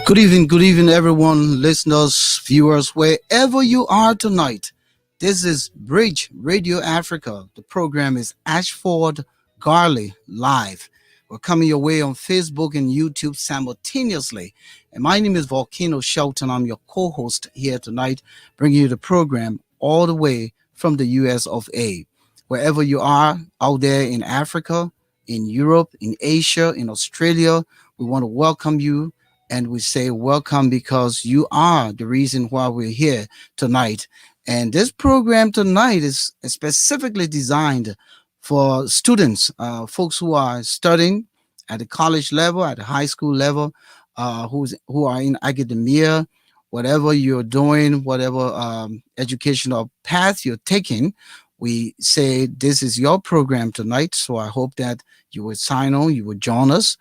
Good evening, everyone, listeners, viewers, wherever you are tonight. This is Bridge Radio Africa. The program is Ashford, Garley Live. We're coming your way on Facebook and YouTube simultaneously. And my name is Volcano Shelton. I'm your co-host here tonight, bringing you the program all the way from the US of A. Wherever you are out there in Africa, in Europe, in Asia, in Australia, we want to welcome you. And we say welcome because you are the reason why we're here tonight. And this program tonight is specifically designed for students, folks who are studying at the college level, at the high school level, who are in academia, whatever you're doing, whatever educational path you're taking. We say this is your program tonight. So I hope that you would sign on, you would join us,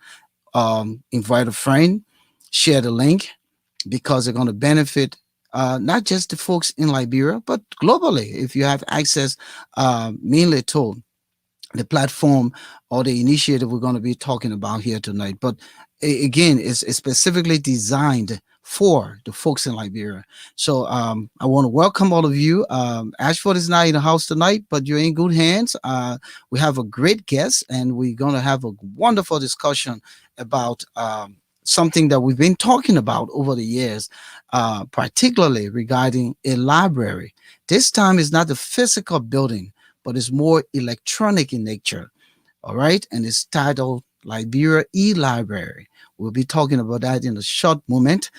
invite a friend, share the link, because they're going to benefit not just the folks in Liberia, but globally. If you have access mainly to the platform or the initiative we're going to be talking about here tonight. But again, it's specifically designed for the folks in Liberia. So I want to welcome all of you. Ashford is not in the house tonight, but you're in good hands. We have a great guest, and we're going to have a wonderful discussion about something that we've been talking about over the years, particularly regarding a library. This time is not the physical building, but it's more electronic in nature. All right. And it's titled Liberia e-Library. We'll be talking about that in a short moment.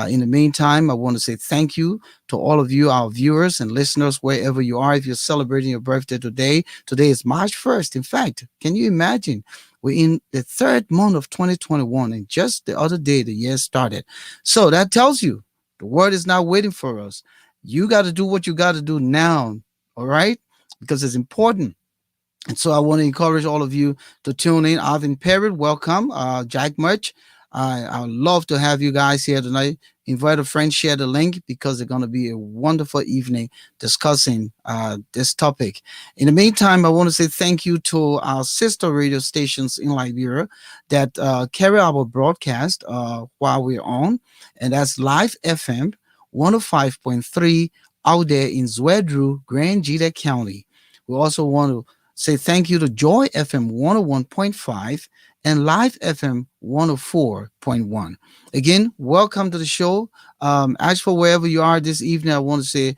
In the meantime, I want to say thank you to all of you, our viewers and listeners, wherever you are. If you're celebrating your birthday today is March 1st. In fact, can you imagine? We're in the third month of 2021, and just the other day, the year started. So that tells you the world is not waiting for us. You got to do what you got to do now, all right? Because it's important. And so I want to encourage all of you to tune in. Alvin Perry, welcome. Jack Murch, I would love to have you guys here tonight. Invite a friend, share the link, because it's going to be a wonderful evening discussing this topic. In the meantime, I want to say thank you to our sister radio stations in Liberia that carry our broadcast while we're on. And that's Live FM 105.3 out there in Zwedru, Grand Jita County. We also want to say thank you to Joy FM 101.5 and Live FM 104.1. Again, welcome to the show. As for wherever you are this evening, I want to say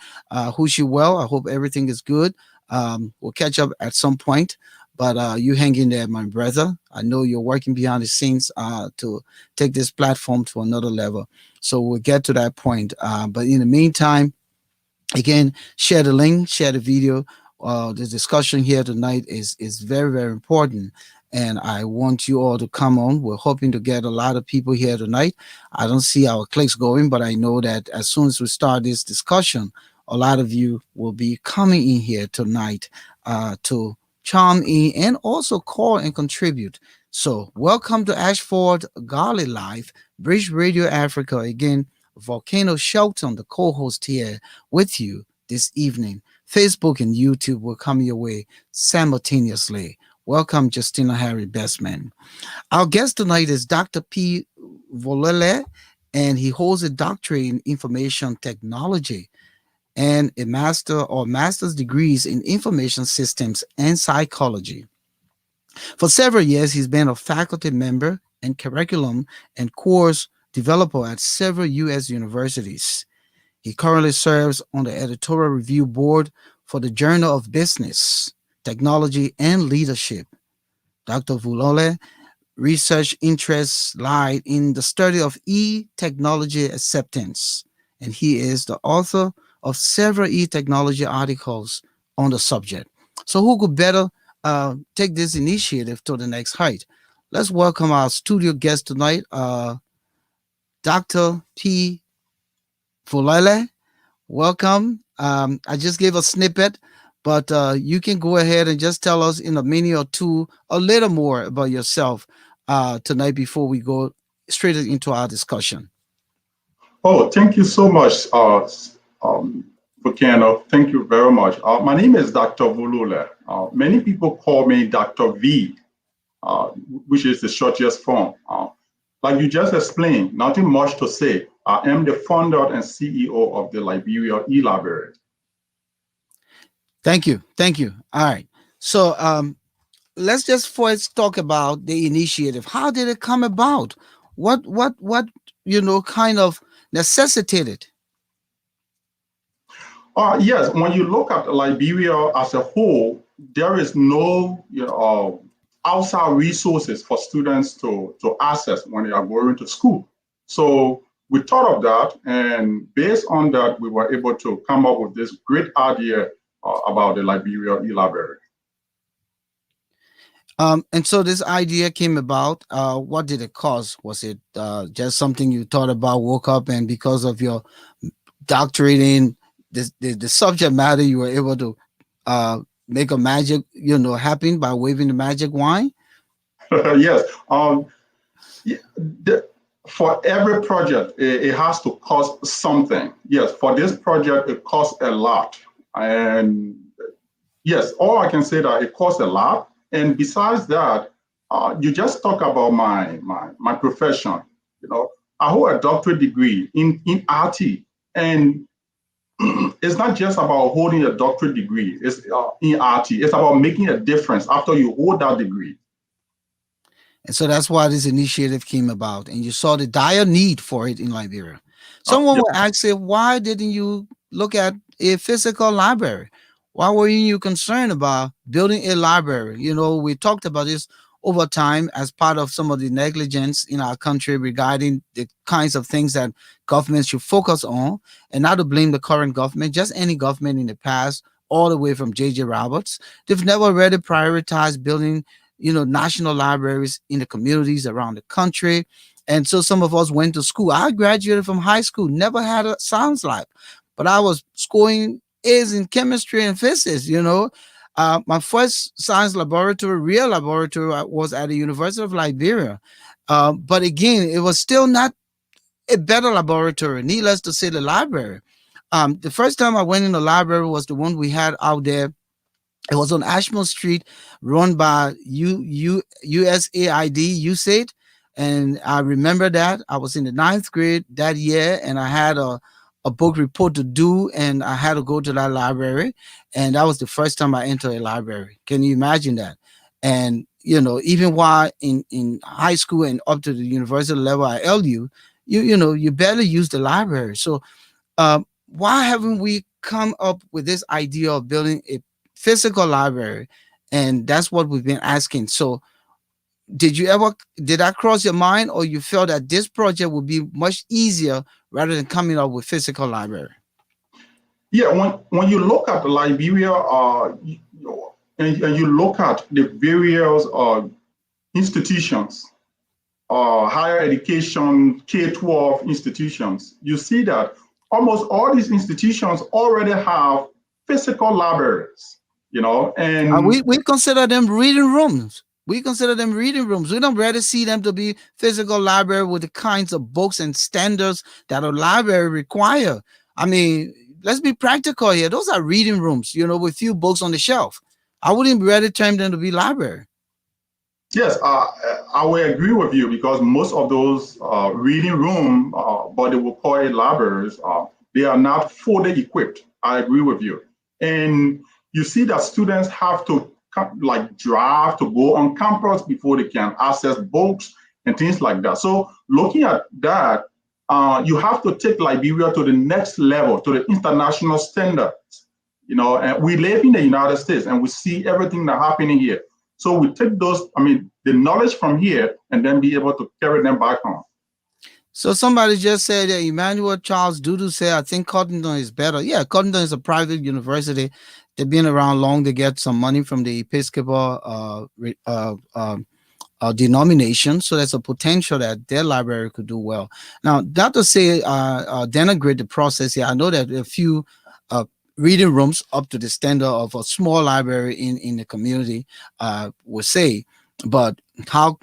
who's you well. I hope everything is good. We'll catch up at some point, but you hang in there, my brother. I know you're working behind the scenes to take this platform to another level. So we'll get to that point. But in the meantime, again, share the link, share the video. The discussion here tonight is very, very important. And I want you all to come on. We're hoping to get a lot of people here tonight. I don't see our clicks going, but I know that as soon as we start this discussion, a lot of you will be coming in here tonight to chime in and also call and contribute. So welcome to Ashford Garley Live, Bridge Radio Africa. Again, Volcano Shelton, the co-host here with you this evening. Facebook and YouTube will come your way simultaneously. Welcome, Justina Harry Bestman. Our guest tonight is Dr. P. Vululleh, and he holds a doctorate in information technology and a master's degrees in information systems and psychology. For several years, he's been a faculty member and curriculum and course developer at several U.S. universities. He currently serves on the editorial review board for the Journal of Business, Technology, and Leadership. Dr. Vululleh research interests lie in the study of e-technology acceptance and he is the author of several e-technology articles on the subject. So, who could better take this initiative to the next height? Let's welcome our studio guest tonight, Dr. T. Vululleh. Welcome. I just gave a snippet, but you can go ahead and just tell us in a minute or two a little more about yourself tonight before we go straight into our discussion. Oh, thank you so much, Volcano. Thank you very much. My name is Dr. Vululleh. Many people call me Dr. V, uh, which is the shortest form. Like you just explained, nothing much to say. I am the founder and CEO of the Liberia e-Library. Thank you. Thank you. All right. So let's just first talk about the initiative. How did it come about? What kind of necessitated? Yes, when you look at Liberia as a whole, there is no outside resources for students to access when they are going to school. So we thought of that, and based on that, we were able to come up with this great idea about the Liberia e-Library. And so this idea came about. What did it cause? Was it just something you thought about, woke up, and because of your doctorate in the subject matter, you were able to make a magic, happen by waving the magic wine? Yes. Yeah, for every project, it has to cost something. Yes, for this project, it costs a lot. And yes, all I can say that it costs a lot. And besides that, you just talk about my profession. I hold a doctorate degree in RT, and it's not just about holding a doctorate degree. It's in RT. It's about making a difference after you hold that degree. And so that's why this initiative came about. And you saw the dire need for it in Liberia. Someone Yeah. will ask you, why didn't you look at a physical library? Why were you concerned about building a library? We talked about this over time as part of some of the negligence in our country regarding the kinds of things that governments should focus on, and not to blame the current government, just any government in the past, all the way from J.J. Roberts. They've never really prioritized building national libraries in the communities around the country. And so some of us went to school. I graduated from high school, never had a science lab, but I was scoring A's in chemistry and physics. My first science laboratory, real laboratory, was at the University of Liberia. But again, it was still not a better laboratory, needless to say, the library. The first time I went in the library was the one we had out there. It was on Ashford Street, run by USAID. And I remember that I was in the ninth grade that year, and I had a book report to do, and I had to go to that library. And that was the first time I entered a library. Can you imagine that? And even while in high school and up to the university level at LU, you barely use the library. So why haven't we come up with this idea of building a physical library? And that's what we've been asking. So did that cross your mind, or you felt that this project would be much easier rather than coming up with physical library? Yeah, when you look at Liberia, and you look at the various institutions, higher education, K-12 institutions, you see that almost all these institutions already have physical libraries, and we consider them reading rooms. We consider them reading rooms. We don't really see them to be physical library with the kinds of books and standards that a library require. I mean, let's be practical here. Those are reading rooms, with few books on the shelf. I wouldn't really term them to be library. yes, I will agree with you because most of those reading room, but they will call it libraries, they are not fully equipped. I agree with you. And you see that students have to drive to go on campus before they can access books and things like that. So looking at that, you have to take Liberia to the next level, to the international standards. And we live in the United States and we see everything that's happening here. So we take the knowledge from here and then be able to carry them back home. So somebody just said that Emmanuel Charles Dudu said, I think Cottington is better. Yeah, Cottington is a private university. They've been around long. They get some money from the Episcopal denomination. So there's a potential that their library could do well. Now, not to say denigrate the process here. I know that a few uh, reading rooms up to the standard of a small library in the community would say, but how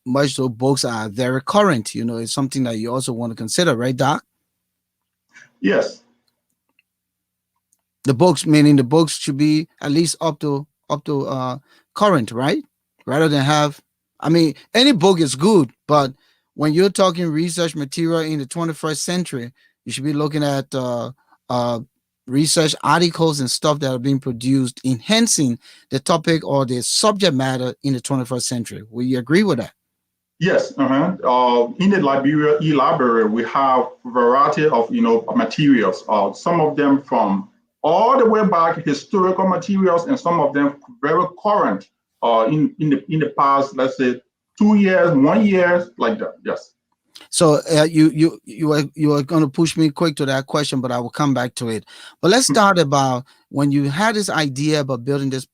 much those books are very current, is something that you also want to consider, right, Doc? Yes. The books, meaning the books should be at least up to current, right? Rather than have, I mean, any book is good, but when you're talking research material in the 21st century, you should be looking at uh, research articles and stuff that are being produced, enhancing the topic or the subject matter in the 21st century. Will you agree with that? Yes, in the Liberia e-library, we have a variety of materials. Some of them from all the way back, historical materials, and some of them very current. In the past, let's say 2 years, 1 year, like that. Yes. So you are going to push me quick to that question, but I will come back to it. But let's start about when you had this idea about building this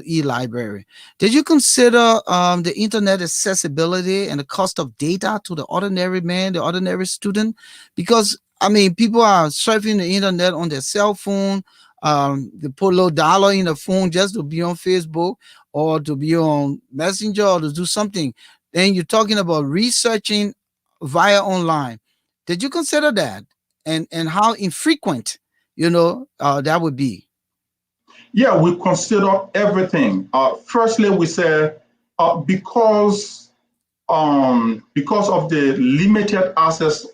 e-library. Did you consider the internet accessibility and the cost of data to the ordinary man, the ordinary student? Because I mean, people are surfing the internet on their cell phone. They put a little dollar in the phone just to be on Facebook or to be on Messenger or to do something. Then you're talking about researching via online. Did you consider that, and how infrequent that would be? Yeah, we consider everything. Firstly, we say because of the limited access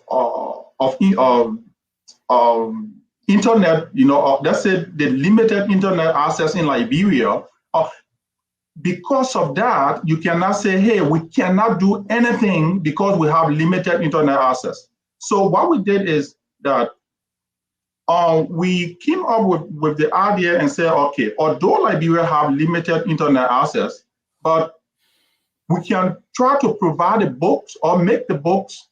internet, let's say the limited internet access in Liberia. Because of that, you cannot say, hey, we cannot do anything because we have limited internet access. So what we did is that we came up with the idea and said, okay, although Liberia have limited internet access, but we can try to provide the books or make the books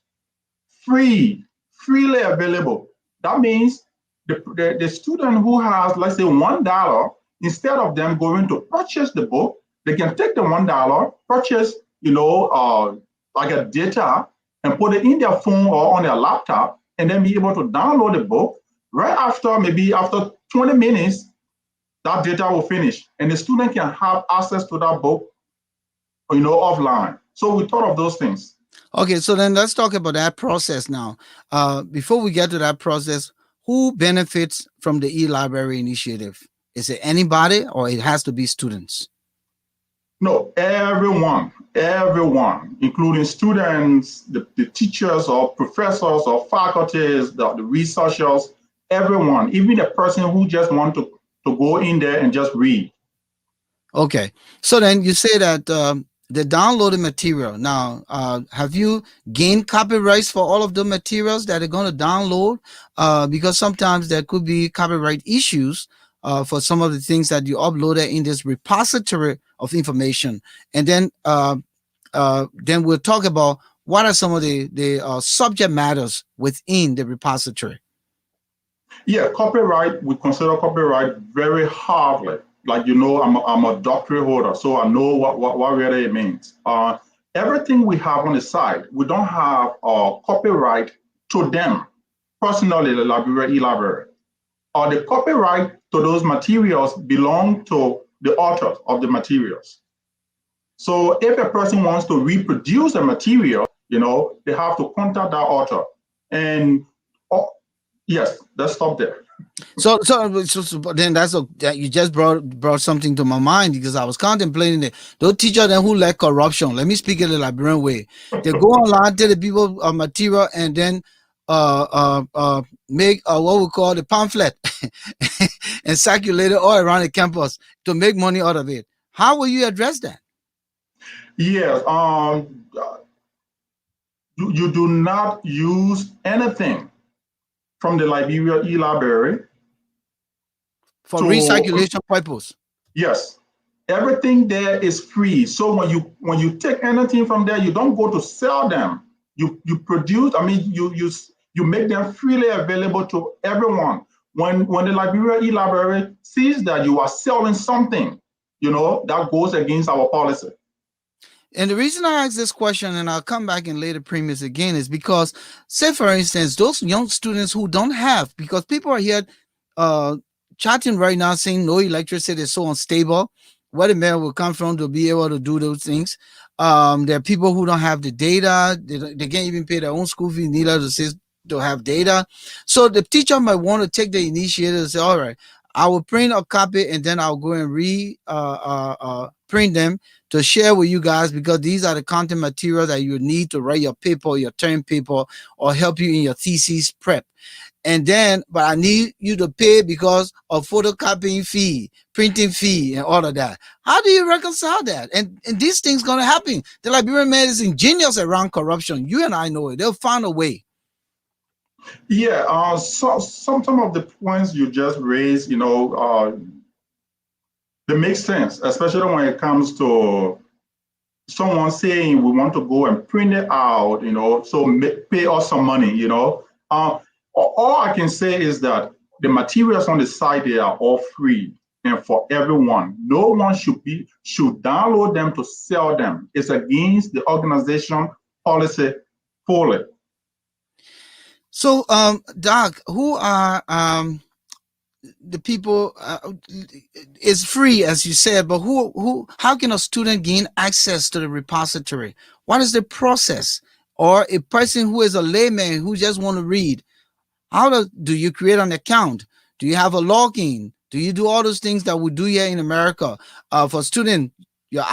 freely available. That means the student who has, let's say, $1, instead of them going to purchase the book, they can take the $1, purchase, like a data, and put it in their phone or on their laptop, and then be able to download the book. Right after, maybe after 20 minutes, that data will finish, and the student can have access to that book, offline. So we thought of those things. Okay, so then let's talk about that process now. Before we get to that process, who benefits from the e-library initiative? Is it anybody, or it has to be students? No, everyone, including students, the teachers or professors or faculties, the researchers, everyone, even the person who just want to go in there and just read. Okay, so then you say that the downloaded material. Now, have you gained copyrights for all of the materials that are going to download? Because sometimes there could be copyright issues for some of the things that you uploaded in this repository of information. And then we'll talk about what are some of the subject matters within the repository. Yeah, copyright, we consider copyright very hardly. Like, I'm a doctorate holder, so I know what really it means. Everything we have on the site, we don't have copyright to them, personally, the Liberia e-library. The copyright to those materials belong to the authors of the materials. So if a person wants to reproduce a material, they have to contact that author. And yes, let's stop there. So then that you just brought something to my mind, because I was contemplating it. Those teachers then who like corruption, let me speak it the Liberian way. They go online, tell the people material, and then make what we call the pamphlet and circulate it all around the campus to make money out of it. How will you address that? Yes, you do not use anything from the Liberia e-library for recirculation purpose. Yes, everything there is free. So when you take anything from there, you don't go to sell them. You produce, I mean, you make them freely available to everyone. When the Liberia e-library sees that you are selling something, that goes against our policy. And the reason I ask this question, and I'll come back in later premiums again, is because, say for instance, those young students who don't have, because people are here uh, chatting right now saying no electricity is so unstable. Where the mayor will come from to be able to do those things. There are people who don't have the data. They can't even pay their own school fee, neither to have data. So the teacher might want to take the initiative and say, all right, I will print a copy and then I'll go and print them to share with you guys, because these are the content material that you need to write your paper, your term paper, or help you in your thesis prep. And then, but I need you to pay because of photocopying fee, printing fee, and all of that. How do you reconcile that? And these things gonna happen. The Liberian man is ingenious around corruption. You and I know it. They'll find a way. Yeah, so some of the points you just raised, they make sense, especially when it comes to someone saying we want to go and print it out, so pay us some money. All I can say is that the materials on the site, they are all free and for everyone. No one should download them to sell them. It's against the organization policy fully. So, Doc, who are the people? It's free, as you said, but how can a student gain access to the repository? What is the process? Or a person who is a layman who just want to read, how do you create an account? Do you have a login? Do you do all those things that we do here in America? For student, your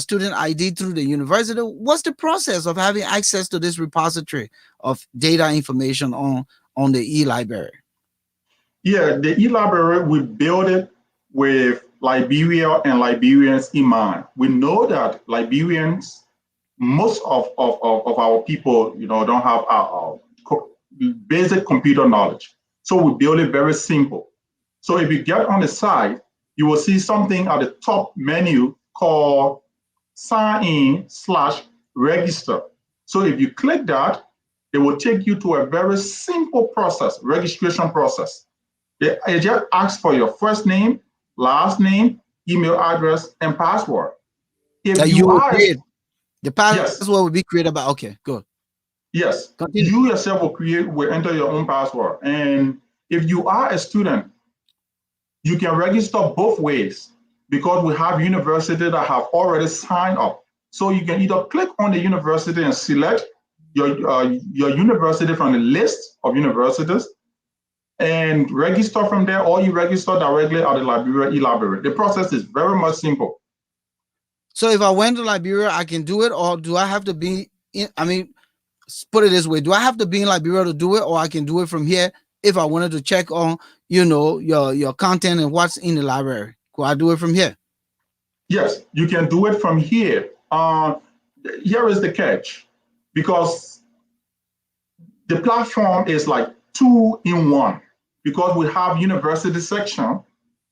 student ID through the university. What's the process of having access to this repository of data information on the e-library? Yeah, the e-library, we build it with Liberia and Liberians in mind. We know that Liberians, most of our people, don't have basic computer knowledge. So we build it very simple. So if you get on the site, you will see something at the top menu called sign in/register. So if you click that, it will take you to a very simple process, registration process. It just asks for your first name, last name, email address, and password. If you will create the password, yes, will be created by, okay, good. Yes, continue. You yourself will enter your own password. And if you are a student, you can register both ways, because we have universities that have already signed up. So you can either click on the university and select your university from the list of universities and register from there, or you register directly at the Liberia e-library. The process is very much simple. So if I went to Liberia, I can do it, or do I have to be in, put it this way, do I have to be in Liberia to do it, or I can do it from here if I wanted to check on, your content and what's in the library? Could I do it from here? Yes, you can do it from here. Here is the catch, because the platform is like 2-in-1, because we have university section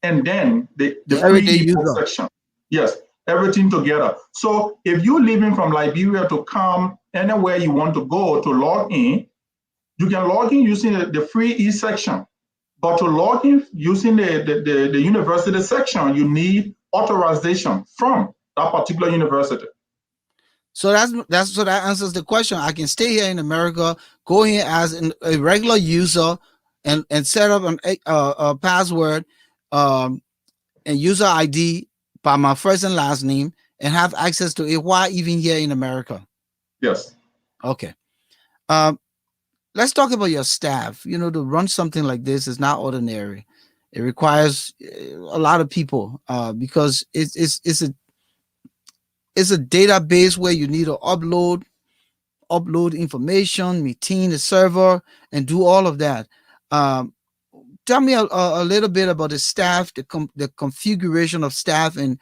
and then the free section. Yes, everything together. So if you're leaving from Liberia to come anywhere you want to go to log in, you can log in using the free e-section. But to log in using the university section, you need authorization from that particular university. So that answers the question. I can stay here in America, go here as a regular user, and set up a password and user ID by my first and last name, and have access to it while even here in America. Yes. Okay. Let's talk about your staff. To run something like this is not ordinary. It requires a lot of people because it's a database where you need to upload information, maintain the server, and do all of that. Tell me a little bit about the staff, the configuration of staff, and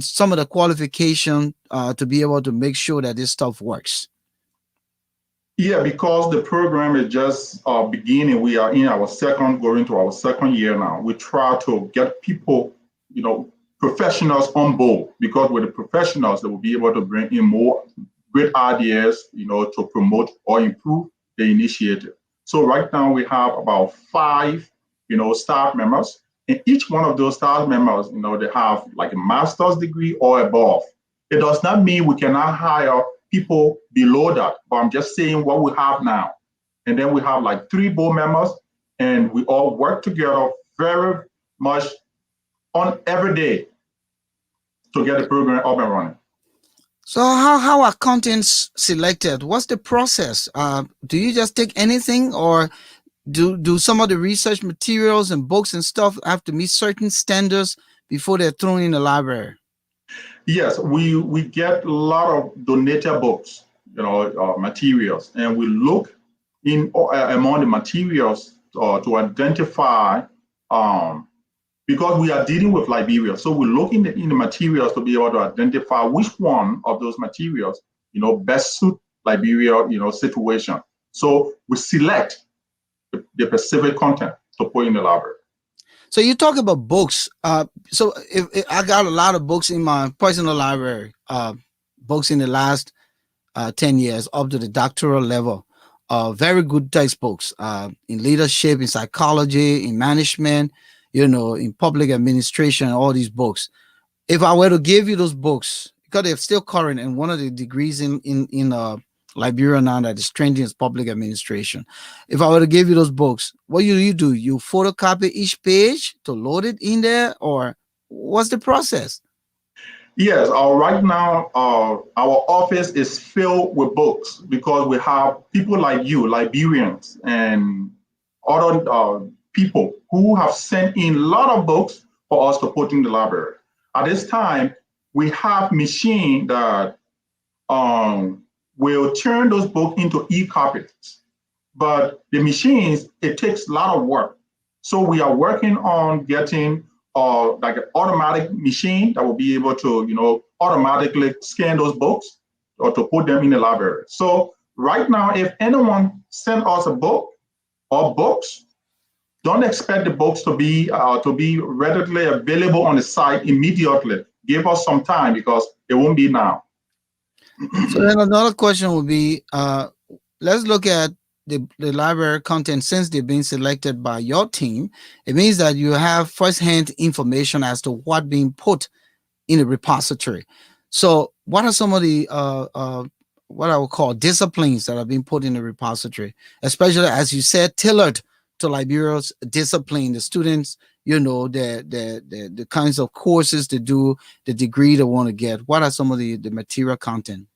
some of the qualification to be able to make sure that this stuff works. Yeah, because the program is just beginning. We are going to our second year now. We try to get people, professionals on board, because with the professionals, they will be able to bring great ideas, to promote or improve the initiative. So right now we have about 5, staff members, and each one of those staff members, they have like a master's degree or above. It does not mean we cannot hire people below that, but I'm just saying what we have now. And then we have like 3 board members, and we all work together very much on every day to get the program up and running. So how are contents selected? What's the process? Do you just take anything, or do some of the research materials and books and stuff have to meet certain standards before they're thrown in the library? Yes, we get a lot of donated books, materials, and we look in among the materials to identify, because we are dealing with Liberia, so we look in the materials to be able to identify which one of those materials, best suit Liberia, situation. So we select the specific content to put in the library. So you talk about books. So if I got a lot of books in my personal library, books in the last 10 years up to the doctoral level, very good textbooks in leadership, in psychology, in management, in public administration, all these books. If I were to give you those books, because they're still current, and one of the degrees in Liberia now that is trending is public administration. If I were to give you those books, what do? You photocopy each page to load it in there, or what's the process? Yes, right now our office is filled with books because we have people like you, Liberians, and other people who have sent in a lot of books for us to put in the library. At this time, we have machine that will turn those books into e-copies. But the machines, it takes a lot of work. So we are working on getting like an automatic machine that will be able to, automatically scan those books or to put them in the library. So right now, if anyone send us a book or books, don't expect the books to be readily available on the site immediately. Give us some time because it won't be now. So then another question would be, let's look at the library content. Since they've been selected by your team, it means that you have firsthand information as to what being put in a repository. So what are some of the what I would call disciplines that have been put in the repository, especially as you said, tailored to Liberia's discipline, the students, the kinds of courses to do, the degree they want to get? What are some of the material content?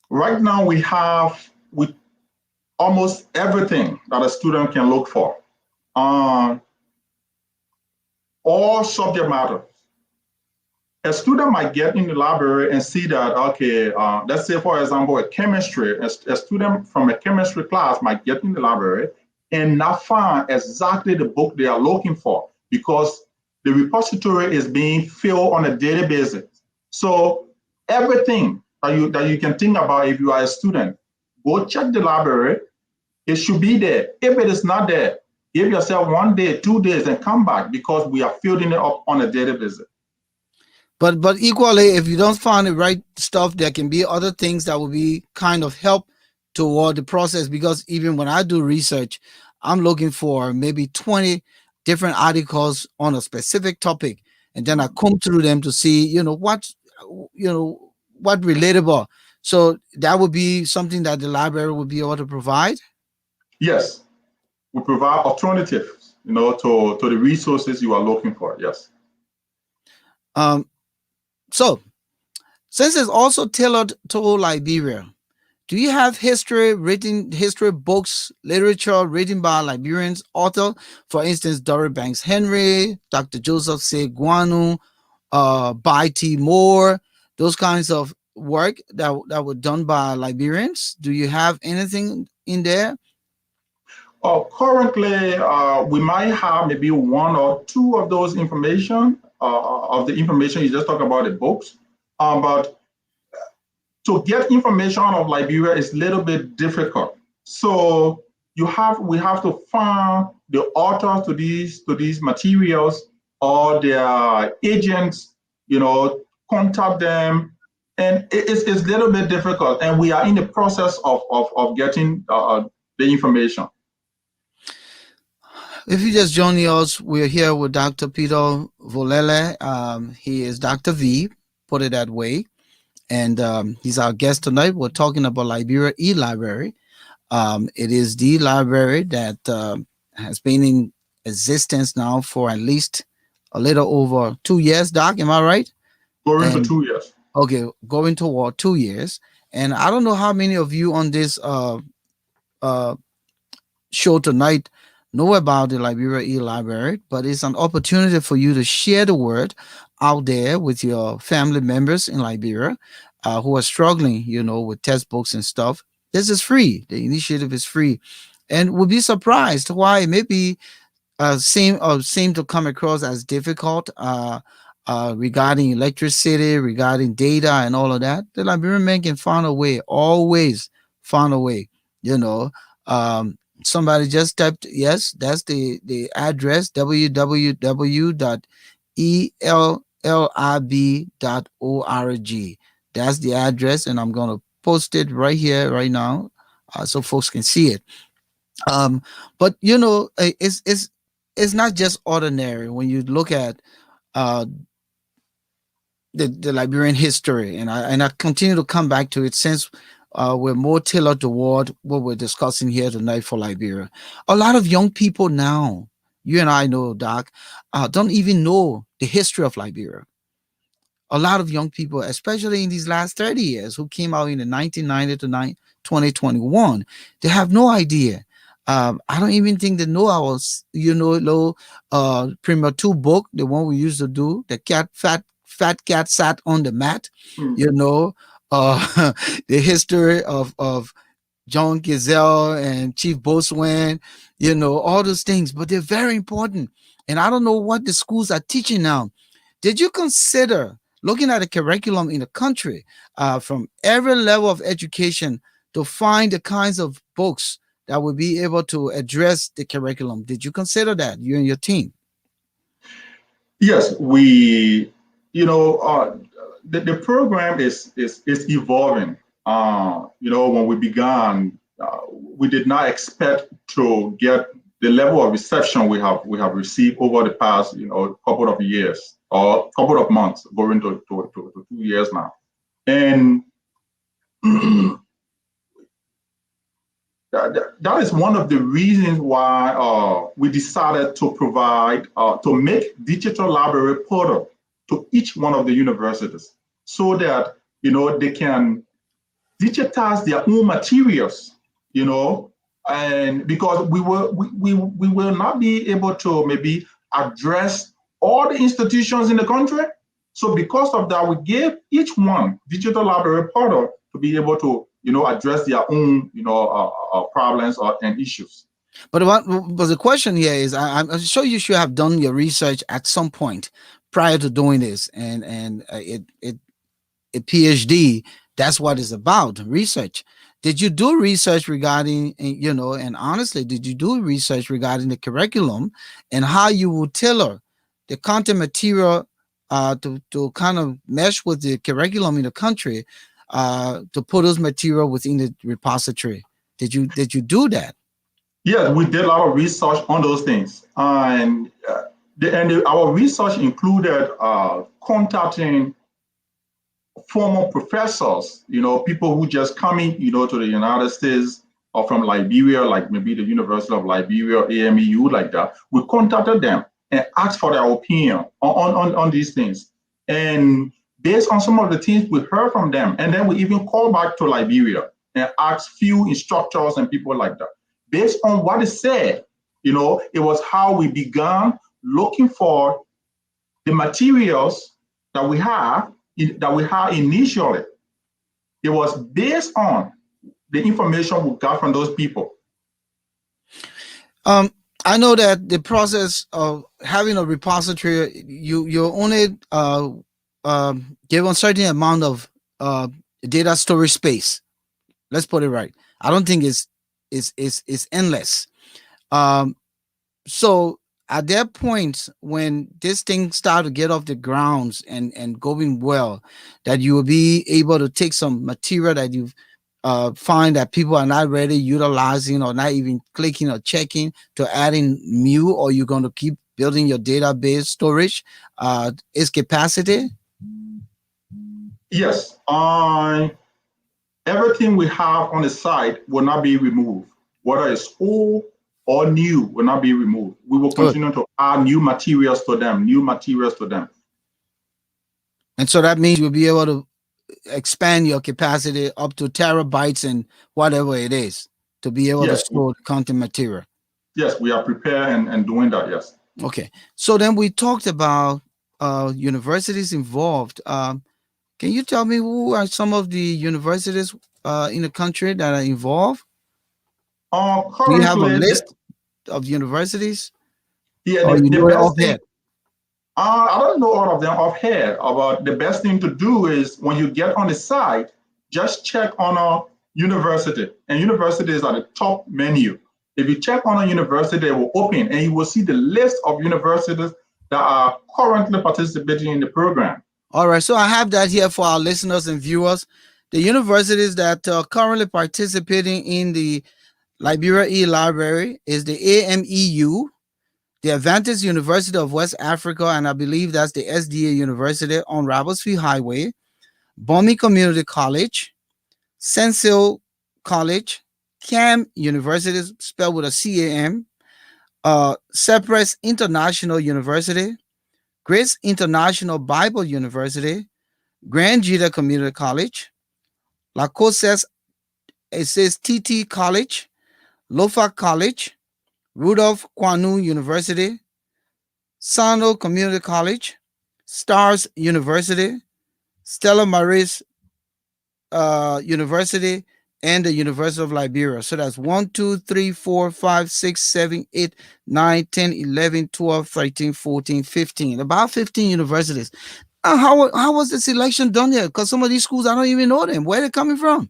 Right now we have almost everything that a student can look for. All subject matters. A student might get in the library and see that, okay, let's say, for example, a student from a chemistry class might get in the library and not find exactly the book they are looking for because the repository is being filled on a daily basis. So everything that you can think about if you are a student, go check the library. It should be there. If it is not there, give yourself 1 day, 2 days, and come back because we are filling it up on a daily basis. But equally, if you don't find the right stuff, there can be other things that will be kind of help toward the process. Because even when I do research, I'm looking for maybe 20 different articles on a specific topic, and then I comb through them to see, what relatable. So that would be something that the library would be able to provide. Yes, we provide alternatives, to the resources you are looking for. Yes. So, since it's also tailored to Liberia, do you have history books, literature written by Liberians author? For instance, Dory Banks Henry, Dr. Joseph Seguanu, By T. Moore, those kinds of work that were done by Liberians. Do you have anything in there? Currently, we might have maybe 1 or 2 of those information, of the information you just talked about, the books. But to get information out of Liberia is a little bit difficult. So we have to find the authors to these materials or their agents, contact them And it's a little bit difficult, and we are in the process of getting the information. If you just joining us, we're here with Dr. Peter Vululleh. He is Dr. V, put it that way. And he's our guest tonight. We're talking about Liberia e-library. It is the library that has been in existence now for at least a little over 2 years, Doc. Am I right? Going to And 2 years. okay, going toward 2 years. And I don't know how many of you on this uh, show tonight know about the Liberia e-library, but it's an opportunity for you to share the word out there with your family members in Liberia who are struggling, with textbooks and stuff. This is free. The initiative is free, and we'll be surprised why maybe seem to come across as difficult regarding electricity, regarding data, and all of that. The Liberian men can find a way, always find a way. You know, somebody just typed yes. That's the address www.ellib.org. That's the address, and I'm gonna post it right here, right now, so folks can see it. But it's not just ordinary when you look at uh, the Liberian history, and I continue to come back to it since we're more tailored toward what we're discussing here tonight for Liberia. A lot of young people now, you and I know, Doc, don't even know the history of Liberia. A lot of young people, especially in these last 30 years, who came out in the 1990 to 2021, they have no idea. I don't even think they know our, Premier 2 book, the one we used to do, the fat cat sat on the mat, Mm. you know, the history of John Gazelle and Chief Boswan, all those things, but they're very important. And I don't know what the schools are teaching now. Did you consider looking at the curriculum in the country from every level of education to find the kinds of books that would be able to address the curriculum? Did you consider that, you and your team? Yes, the program is evolving. When we began, we did not expect to get the level of reception we have received over the past, couple of years or couple of months, going to 2 years now. And that is one of the reasons why we decided to provide, to make digital library portal to each one of the universities so that, they can digitize their own materials, and because we will not be able to maybe address all the institutions in the country. So because of that, we gave each one digital library portal to be able to, address their own, problems and issues. But the question here is, I'm sure you should have done your research at some point prior to doing this, and a PhD. That's what it's about, research. Did you do research regarding, and honestly, did you do research regarding the curriculum and how you would tailor the content material to kind of mesh with the curriculum in the country to put those material within the repository? Did you do that? Yes, we did a lot of research on those things, and our research included contacting former professors, people who just coming, to the United States or from Liberia, like maybe the University of Liberia, AMEU, like that. We contacted them and asked for their opinion on these things. And based on some of the things we heard from them, and then we even called back to Liberia and asked few instructors and people like that. Based on what they said, it was how we began looking for the materials that we have initially. It was based on the information we got from those people. Um, I know that the process of having a repository, you only give a certain amount of data storage space. Let's put it right. I don't think it's endless. Um, so At that point when this thing start to get off the grounds and going well, that you will be able to take some material that you find that people are not really utilizing or not even clicking or checking to add in new, or you're going to keep building your database storage, its capacity. Yes, everything we have on the site will not be removed. Whether it's old or new will not be removed. We will Good. continue to add new materials to them, new materials to them. And so that means you'll be able to expand your capacity up to terabytes and whatever it is to be able to Yes, store the content material. yes, we are prepared and doing that. Yes. Okay. So then we talked about universities involved. Can you tell me who are some of the universities in the country that are involved? Do you have a Currently, list of universities, yeah, or you the know it best thing, offhand? I don't know all of them offhand, but the best thing to do is when you get on the site, just check on a university. And university is at the top menu. If you check on a university, it will open and you will see the list of universities that are currently participating in the program. All right. So I have that here for our listeners and viewers. The universities that are currently participating in the Liberia e-library is the AMEU, the Adventist University of West Africa, and I believe that's the SDA University on Ravelsfield Highway, Bomi Community College, Sensil College, CAM University, spelled with a CAM, Cypress International University, Grace International Bible University, Grand Jita Community College, La Cosas, it says TT College, Lofa College, Rudolph Kwanu University, Sano Community College, Stars University, Stella Maris University, and the University of Liberia. So that's 1, 2, 3, 4, 5, 6, 7, 8, 9, 10, 11, 12, 13, 14, 15. About 15 universities. How was the selection done here? Because some of these schools, I don't even know them. Where they coming from?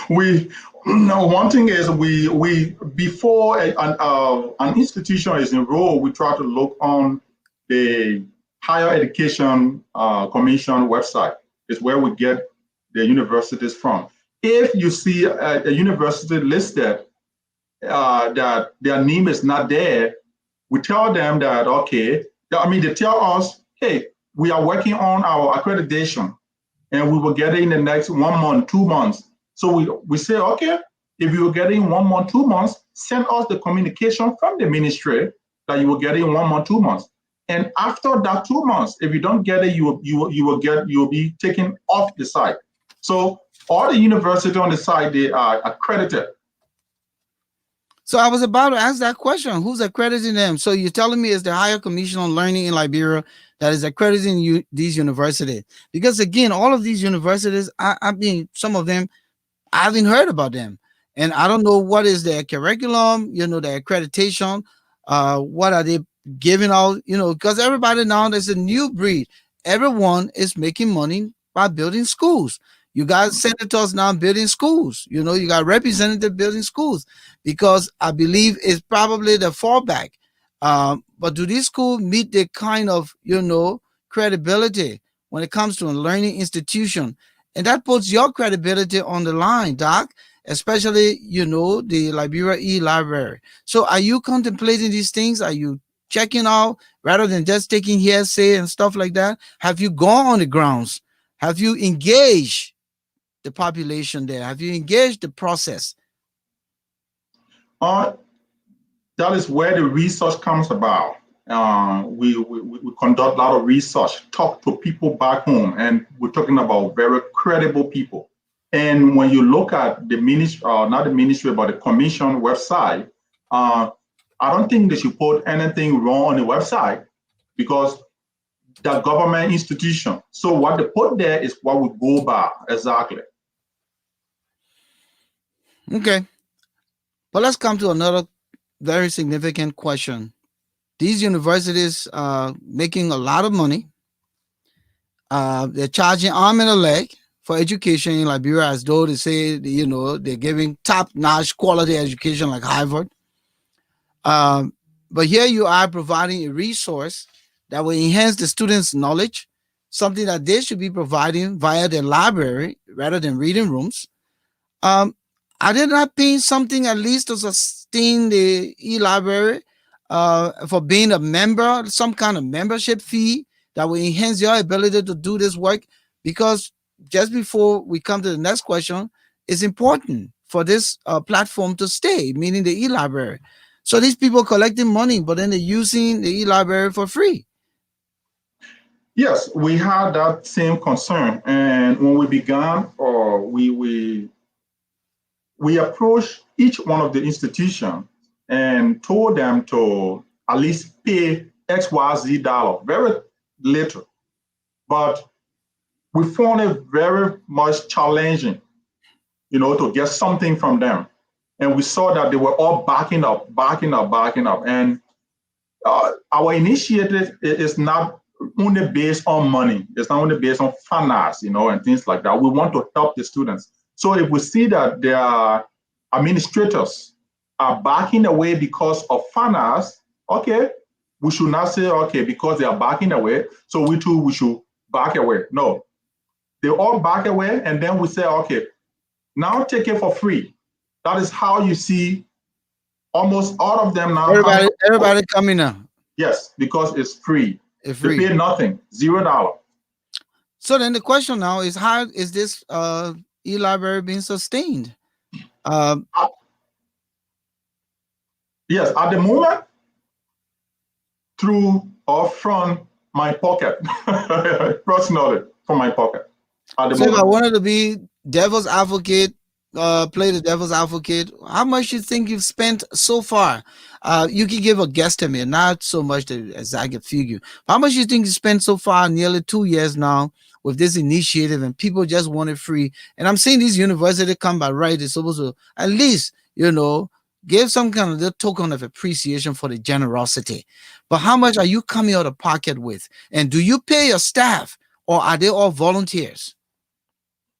We no, one thing is we before an institution is enrolled, we try to look on the higher education commission website. Is where we get the universities from. If you see a university listed that their name is not there, we tell them that okay. I mean, they tell us, hey, we are working on our accreditation and we will get it in the next 1 month, 2 months. So we say, okay, if you will get it in 1 month, 2 months, send us the communication from the ministry that you will get it in 1 month, 2 months. And after that 2 months, if you don't get it, you will be taken off the site. So all the universities on the site, they are accredited. So I was about to ask that question. Who's accrediting them? So you're telling me it's the Higher Commission on Learning in Liberia that is accrediting these universities? Because again, all of these universities, I mean, some of them, I haven't heard about them, and I don't know what is their curriculum. Their accreditation. What are they giving out? Because everybody now there's a new breed. Everyone is making money by building schools. You got senators now building schools. You got representatives building schools because I believe it's probably the fallback. But do these schools meet the kind of credibility when it comes to a learning institution? And that puts your credibility on the line, Doc, especially, the Liberia e-library. So are you contemplating these things? Are you checking out rather than just taking hearsay and stuff like that? Have you gone on the grounds? Have you engaged the population there? Have you engaged the process? That is where the research comes about. We conduct a lot of research, talk to people back home, and we're talking about very credible people. And when you look at the ministry, not the ministry, but the commission website, I don't think they should put anything wrong on the website because the government institution. So what they put there is what we go by exactly. Okay. But let's come to another very significant question. These universities are making a lot of money. They're charging arm and a leg for education in Liberia as though they say, they're giving top-notch quality education like Harvard. But here you are providing a resource that will enhance the students' knowledge, something that they should be providing via the library rather than reading rooms. Um, are they not paying something at least to sustain the e-library for being a member, some kind of membership fee that will enhance your ability to do this work? Because just before we come to the next question, it's important for this platform to stay, meaning the e-library. So these people collecting money, but then they're using the e-library for free. Yes, we had that same concern, and when we began, or we approached each one of the institutions and told them to at least pay XYZ dollar, very little, but we found it very much challenging, to get something from them. And we saw that they were all backing up, backing up, backing up. And our initiative is not only based on money. It's not only based on finance, and things like that. We want to help the students. So if we see that their administrators are backing away because of finance, okay, we should not say, okay, because they are backing away, so we too, we should back away. No, they all back away, and then we say, okay, now take it for free. That is how you see almost all of them now coming. Everybody coming now. Yes, because it's free. It's They free. pay nothing, $0. So then the question now is, how is this e-library being sustained? Um, Yes, at the moment, through or from my pocket, personally, from my pocket. At the so if I moment, wanted to be devil's advocate, play the devil's advocate, how much you think you've spent so far? You can give a guesstimate, not so much the exact figure. How much you think you spent so far? Nearly 2 years now with this initiative, and people just want it free. And I'm saying these universities come by right. They're supposed to at least, give some kind of the token of appreciation for the generosity. But how much are you coming out of pocket with? And do you pay your staff, or are they all volunteers?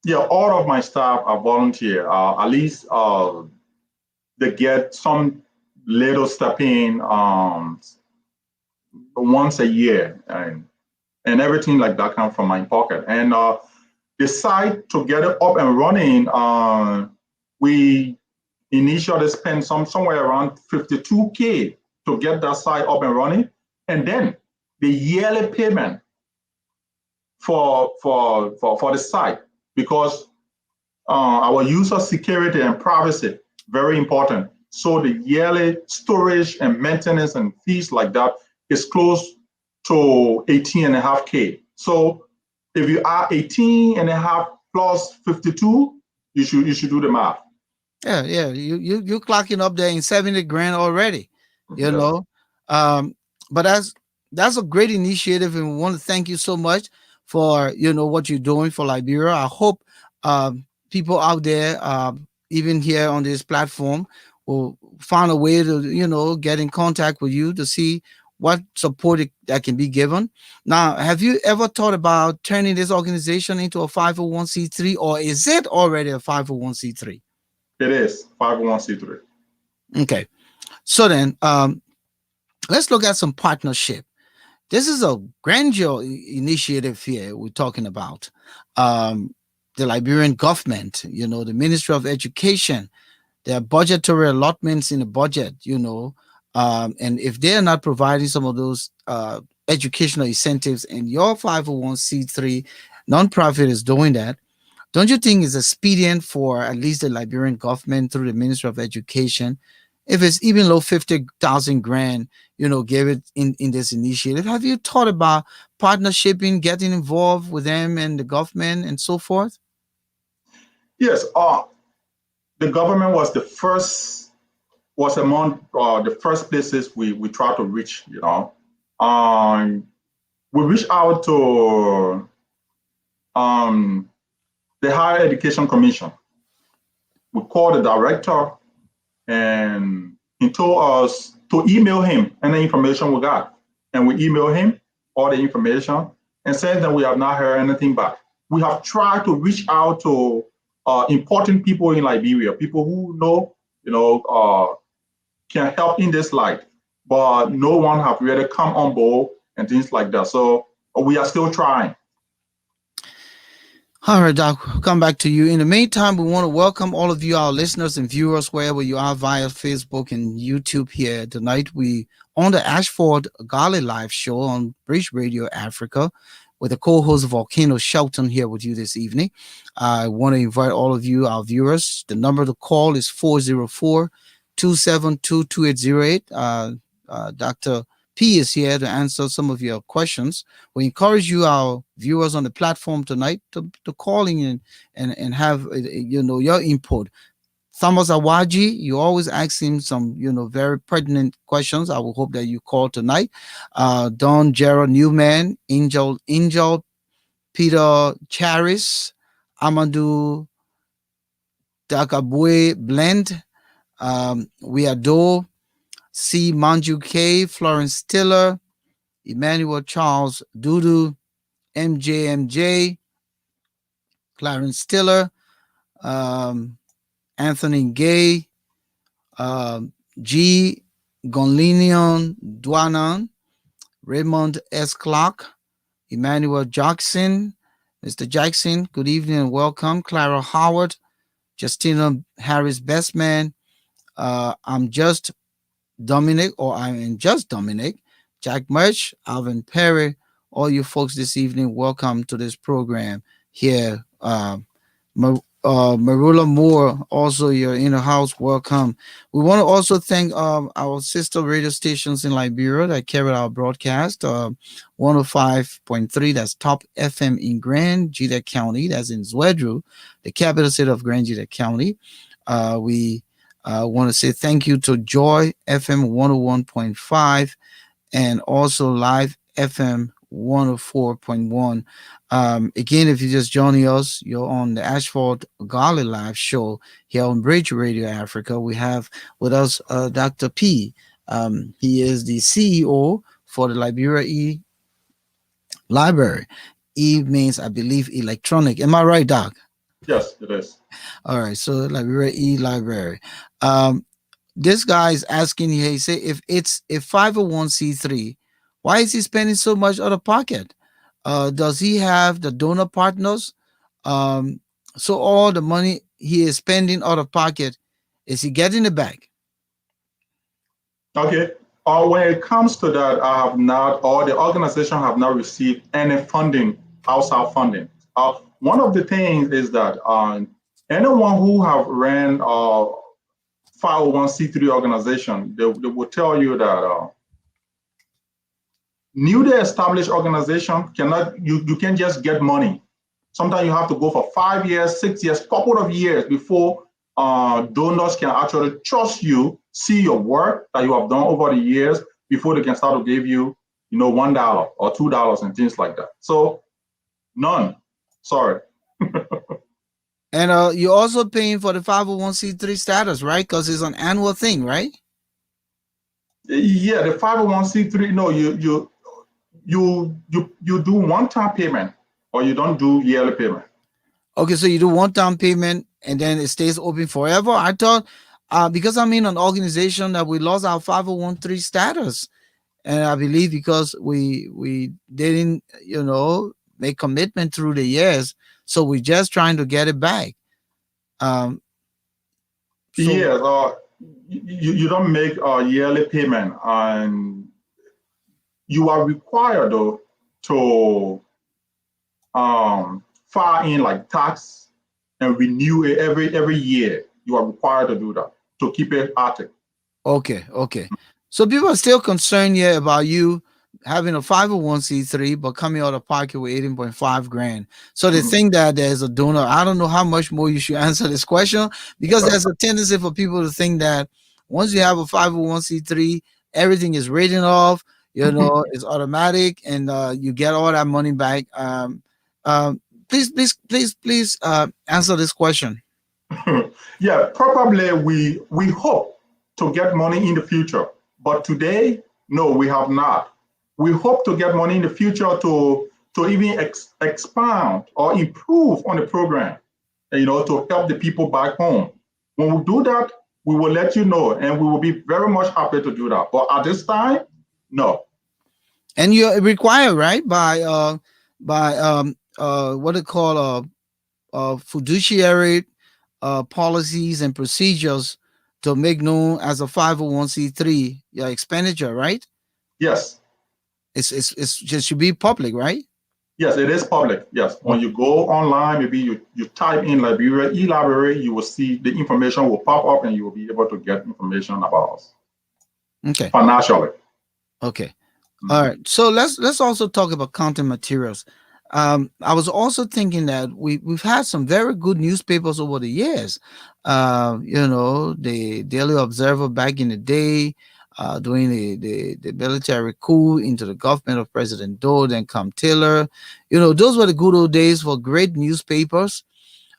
yeah, all of my staff are volunteer. At least they get some little step in once a year, and everything like that comes from my pocket. And decide to get it up and running. We initially spent somewhere around 52K to get that site up and running, and then the yearly payment for the site, because our user security and privacy very important. So the yearly storage and maintenance and fees like that is close to 18.5K. So if you are 18 and a half plus 52, you should do the math. Yeah. You clocking up there in 70 grand already, you Yes. know. Um, but that's a great initiative, and we want to thank you so much for what you're doing for Liberia. I hope people out there, even here on this platform, will find a way to get in contact with you to see what support that can be given. Now, have you ever thought about turning this organization into a 501c3, or is it already a 501c3? It is 501c3. Okay. So then, let's look at some partnership. This is a grandeur initiative here we're talking about. Um, the Liberian government, the Ministry of Education, there are budgetary allotments in the budget, and if they're not providing some of those educational incentives, and your 501c3 nonprofit is doing that, don't you think it's expedient for at least the Liberian government through the Ministry of Education, if it's even low 50,000 grand, give it in this initiative? Have you thought about partnershiping, getting involved with them and the government and so forth? Yes, the government was among the first places we try to reach. We reached out to the Higher Education Commission. We called the director, and he told us to email him any information we got. And we emailed him all the information and said that we have not heard anything back. We have tried to reach out to important people in Liberia, people who know, can help in this light. but no one have really come on board and things like that. So we are still trying. All right, Doc, we'll come back to you. In the meantime, we want to welcome all of you, our listeners and viewers, wherever you are via Facebook and YouTube here tonight. We on the Ashford Garley live show on Bridge Radio Africa with the co-host Volcano Shelton here with you this evening. I want to invite all of you, our viewers. The number to call is 404-272-2808. Dr. P is here to answer some of your questions. We encourage you, our viewers on the platform tonight, to call in and have your input. Thomas Awaji, you always asking some very pertinent questions. I will hope that you call tonight. Don Gerald Newman, Angel Peter Charis, Amadou Dakabwe Blend, We Adore, C. Manju K, Florence Stiller, Emmanuel Charles Dudu, MJMJ, Clarence Stiller, um, Anthony Gay, G. Gonlinion Dwanan, Raymond S. Clark, Emmanuel Jackson, Mr. Jackson, good evening and welcome. Clara Howard, Justina Harris Bestman, I'm just Dominic, or I am just Dominic, Jack Murch, Alvin Perry, all you folks this evening, welcome to this program here. Marula Moore, also you're in the house, welcome. We want to also thank our sister radio stations in Liberia that carried our broadcast. 105.3, that's Top FM in Grand Jita County, that's in Zwedru, the capital city of Grand Jita County. We want to say thank you to Joy FM 101.5 and also Live FM 104.1. Again, if you're just joining us, you're on the Ashford Garley Live show here on Bridge Radio Africa. We have with us Dr. P. He is the CEO for the Liberia E Library. E means, I believe, electronic. Am I right, Doc? Yes, it is. All right, so Liberia E Library. This guy is asking here, he say, if it's a 501c3, why is he spending so much out of pocket? Does he have the donor partners? So all the money he is spending out of pocket, is he getting it back? Okay. When it comes to that, I have not, or the organization have not received any funding, outside funding. One of the things is that anyone who have ran 501c3 organization, they will tell you that newly established organization cannot, you can't just get money. Sometimes you have to go for 5 years, 6 years, couple of years before donors can actually trust you, see your work that you have done over the years before they can start to give you, $1 or $2 and things like that. So none. Sorry. And you're also paying for the 501c3 status, right? Because it's an annual thing, right? Yeah, the 501c3. No, you do one-time payment, or you don't do yearly payment. Okay, so you do one-time payment and then it stays open forever. I thought because I'm in an organization that we lost our 501c3 status, and I believe because we didn't make commitment through the years, so we're just trying to get it back. So, yes, you don't make a yearly payment, and you are required though to file in like tax and renew it every year. You are required to do that to keep it active. Okay. So people are still concerned here about you having a 501c3 but coming out of pocket with 18.5 grand. So they think that there's a donor. I don't know how much more you should answer this question, because there's a tendency for people to think that once you have a 501c3, everything is written off, it's automatic, and you get all that money back. Please answer this question. Yeah, probably we hope to get money in the future, but today, no, we have not. We hope to get money in the future to even expand or improve on the program, to help the people back home. When we do that, we will let you know, and we will be very much happy to do that. But at this time, no. And you're required, right, by what they call fiduciary policies and procedures to make known as a 501c3 your expenditure, right? Yes, It's just should be public, right? yes, it is public. Yes, when Okay. you go online, maybe you type in Liberia e-library, you will see the information will pop up, and you will be able to get information about us Okay. financially. Okay. All Mhm. right. So let's also talk about content materials. I was also thinking that we've had some very good newspapers over the years. The Daily Observer back in the day, during the military coup into the government of President Doe, then come Taylor. Those were the good old days for great newspapers.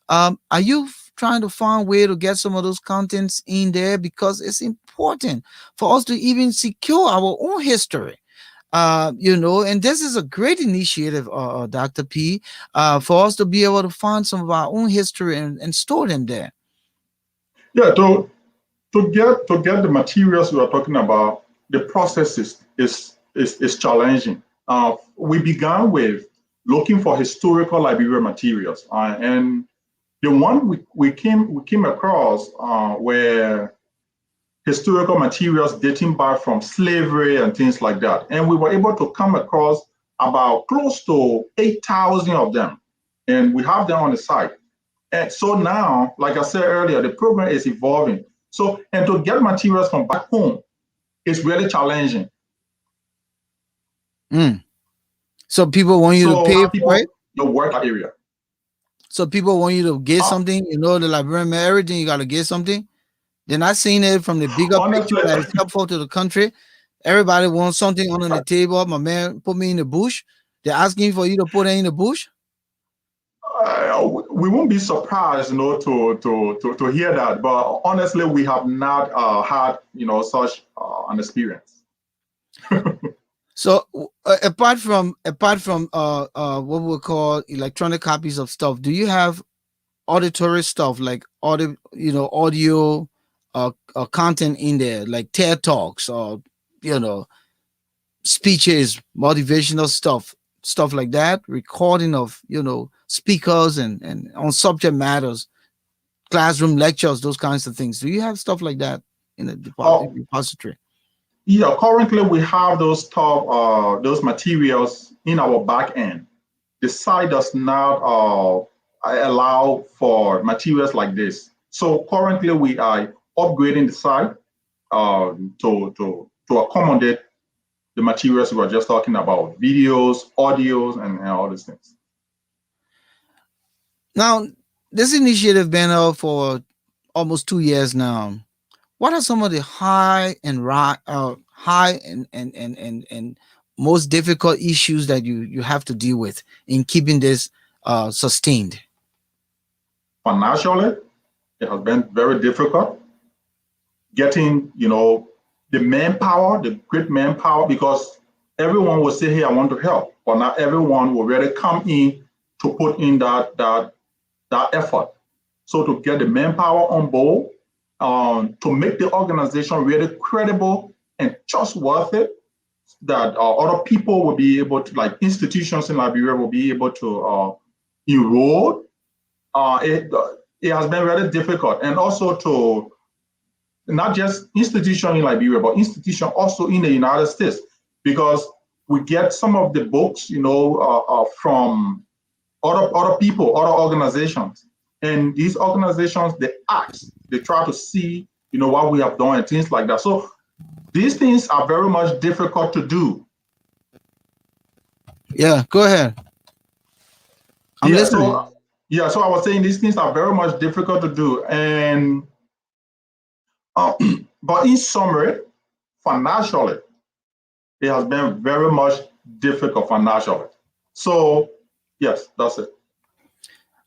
Are you trying to find a way to get some of those contents in there, because it's important for us to even secure our own history? And this is a great initiative, Dr. P, for us to be able to find some of our own history and store them there. Yeah, to get the materials we are talking about, the process is challenging. We began with looking for historical Liberian materials, and the one we came across were historical materials dating back from slavery and things like that, and we were able to come across about close to 8,000 of them, and we have them on the site. And so now, like I said earlier, the program is evolving. So, and to get materials from back home is really challenging. Mm. So people want you to So pay for it. people work that area. So people want you to get Uh, something. The librarian, everything you got to get something. Then I seen it from the bigger picture honestly, that is helpful to the country. Everybody wants something on the table. My man put me in the bush. They're asking for you to put it in the bush. we won't be surprised, to hear that. But honestly, we have not had, such an experience. So apart from what we call electronic copies of stuff, do you have auditory stuff like audio content in there, like TED talks or you know speeches, motivational stuff like that, recording of speakers and on subject matters, classroom lectures, those kinds of things? Do you have stuff like that in the Uh, repository? yeah, currently we have those materials in our back end. The site does not allow for materials like this. So currently we are upgrading the site to accommodate the materials we were just talking about, videos, audios, and all these things. Now, this initiative been out for almost 2 years now. What are some of the high and most difficult issues that you have to deal with in keeping this sustained? Financially, it has been very difficult getting, the manpower, the great manpower, because everyone will say, "Hey, I want to help," but not everyone will really come in to put in that effort. So to get the manpower on board, to make the organization really credible and trustworthy, that other people will be able to, like institutions in Liberia, will be able to enroll. It has been really difficult, and also to not just institution in Liberia, but institution also in the United States, because we get some of the books, from other people, other organizations, and these organizations they try to see, what we have done and things like that. So these things are very much difficult to do. Yeah, go ahead. I'm Yeah. listening. So I was saying these things are very much difficult to do, and uh, but in summary, financially, it has been very much difficult financially. So yes, that's it.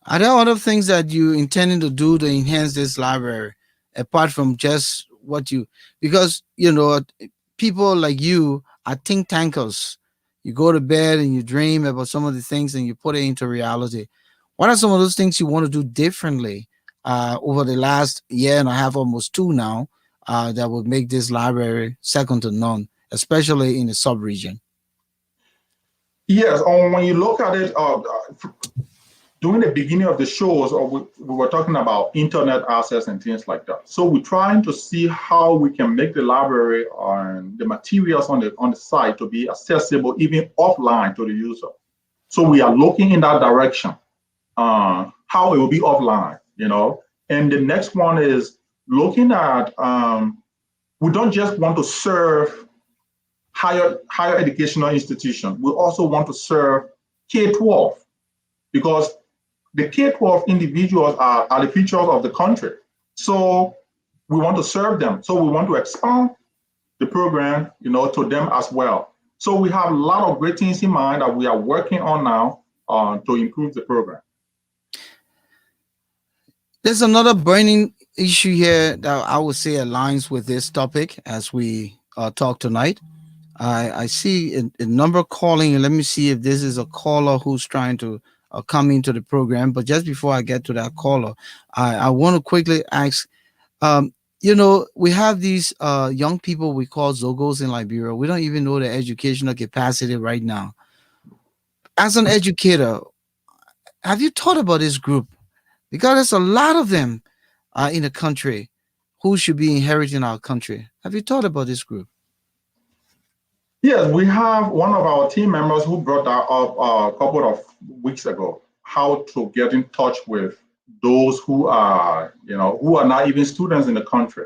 Are there other things that you intending to do to enhance this library apart from just what you, because people like you are think tankers. You go to bed and you dream about some of the things and you put it into reality. What are some of those things you want to do differently over the last year and a half, almost two now, that would make this library second to none, especially in the sub-region. Yes, when you look at it, during the beginning of the shows, we were talking about internet access and things like that. So we're trying to see how we can make the library and the materials on the site to be accessible even offline to the user. So we are looking in that direction, how it will be offline, And the next one is looking at, we don't just want to serve higher educational institutions. We also want to serve K-12 because the K-12 individuals are the future of the country. So we want to serve them. So we want to expand the program, to them as well. So we have a lot of great things in mind that we are working on now to improve the program. There's another burning issue here that I would say aligns with this topic as we talk tonight. I see a number calling, and let me see if this is a caller who's trying to come into the program. But just before I get to that caller, I want to quickly ask, we have these young people we call Zogos in Liberia. We don't even know their educational capacity right now. As an educator, have you thought about this group? Because there's a lot of them in the country who should be inheriting our country. Have you thought about this group? Yes, we have one of our team members who brought that up a couple of weeks ago, how to get in touch with those who are, who are not even students in the country.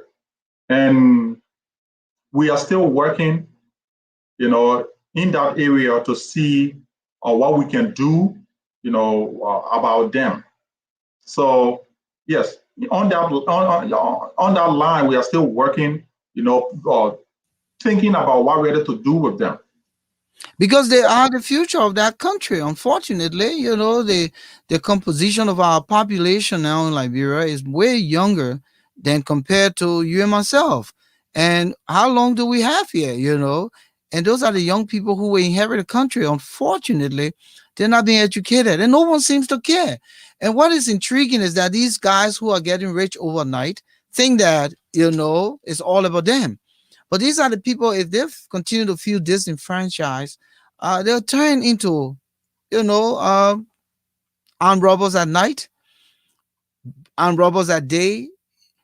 And we are still working, in that area to see what we can do, about them. So yes, on that line, we are still working, thinking about what we're to do with them. Because they are the future of that country. Unfortunately, the composition of our population now in Liberia is way younger than compared to you and myself. And how long do we have here? And those are the young people who will inherit the country. Unfortunately, they're not being educated, and no one seems to care. And what is intriguing is that these guys who are getting rich overnight think that it's all about them. But these are the people, if they continue to feel disenfranchised, they'll turn into, armed robbers at night, armed robbers at day,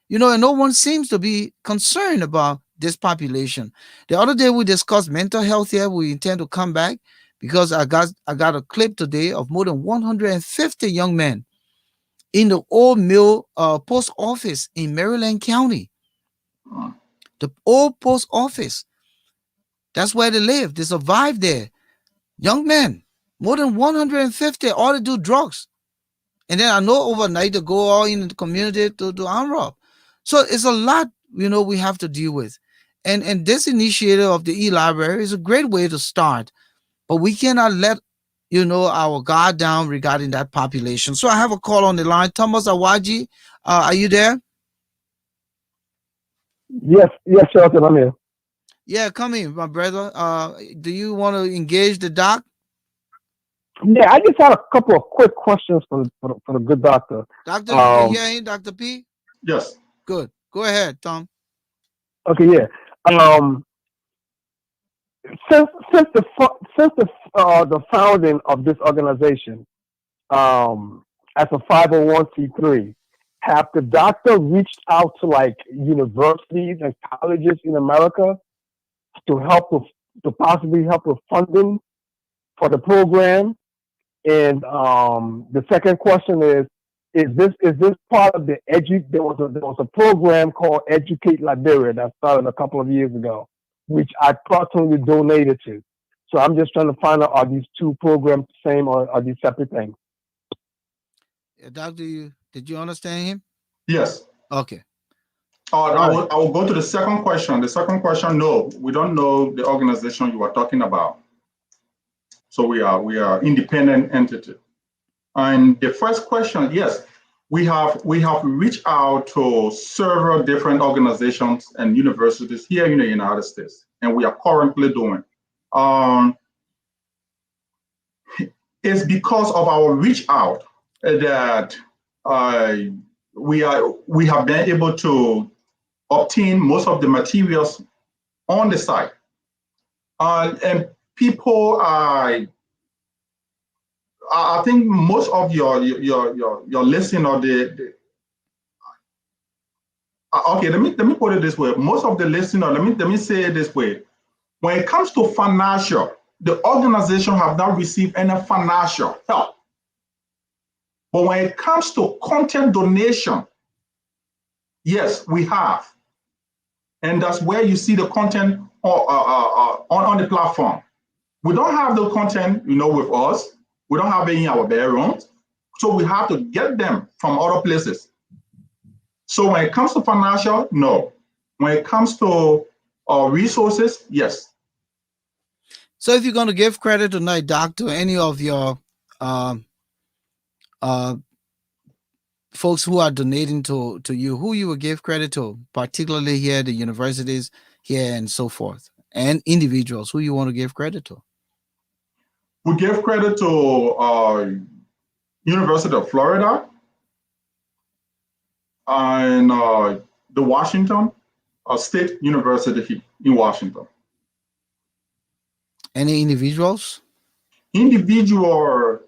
and no one seems to be concerned about this population. The other day we discussed mental health here. We intend to come back because I got a clip today of more than 150 young men in the old mill post office in Maryland County. The old post office. That's where they live. They survive there. Young men, more than 150, all they do drugs. And then I know overnight they go all in the community to do arm rob. So it's a lot, we have to deal with. And this initiative of the e-library is a great way to start. But we cannot let, our guard down regarding that population. So I have a call on the line. Thomas Awaji, are you there? Yes, Shelton, I'm here. Yeah, come in, my brother. Do you want to engage the doc? Yeah, I just had a couple of quick questions for the good doctor. Doctor, you can hear him, Dr. P? Yes. Good. Go ahead, Tom. Okay, yeah. Since the founding of this organization, as a 501c3, have the doctor reached out to like universities and colleges in America to possibly help with funding for the program? And the second question is this part of the there was a program called Educate Liberia that started a couple of years ago, which I personally donated to. So I'm just trying to find out, are these two programs the same or are these separate things? Doctor, did you understand him? Yes. Okay. I will go to the second question. The second question, no, we don't know the organization you are talking about. So we are independent entity. And the first question, yes, we have reached out to several different organizations and universities here in the United States, and we are currently doing. It's because of our reach out that we have been able to obtain most of the materials on the site. And people I think most of your listening or okay, let me put it this way. Most of the listener, let me say it this way. When it comes to financial, the organization have not received any financial help. But when it comes to content donation, yes, we have. And that's where you see the content on the platform. We don't have the content, with us. We don't have it in our bedrooms. So we have to get them from other places. So when it comes to financial, no. When it comes to resources, yes. So if you're going to give credit tonight, Doc, to any of your um, uh, folks who are donating to you, who you would give credit to, particularly here at the universities here and so forth, and individuals who you want to give credit to? We give credit to University of Florida and the Washington State University in Washington. Any individuals? Individual,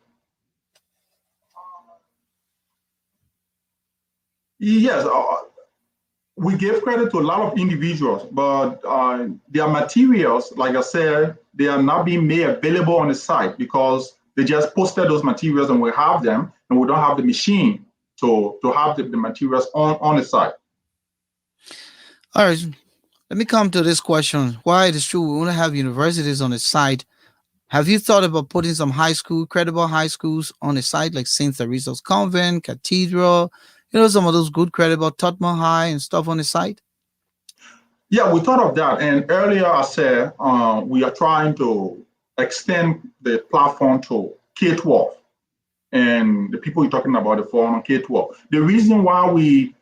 yes, we give credit to a lot of individuals, but their materials, like I said, they are not being made available on the site because they just posted those materials and we have them, and we don't have the machine to have the materials on the site. All right. Let me come to this question. Why it is true we want to have universities on the site. Have you thought about putting some credible high schools on the site, like St. Teresa's Convent, Cathedral, some of those good, credible Tottenham High and stuff on the site? Yeah, we thought of that. And earlier I said we are trying to extend the platform to K-12 and the people you're talking about, the forum on K-12. The reason why we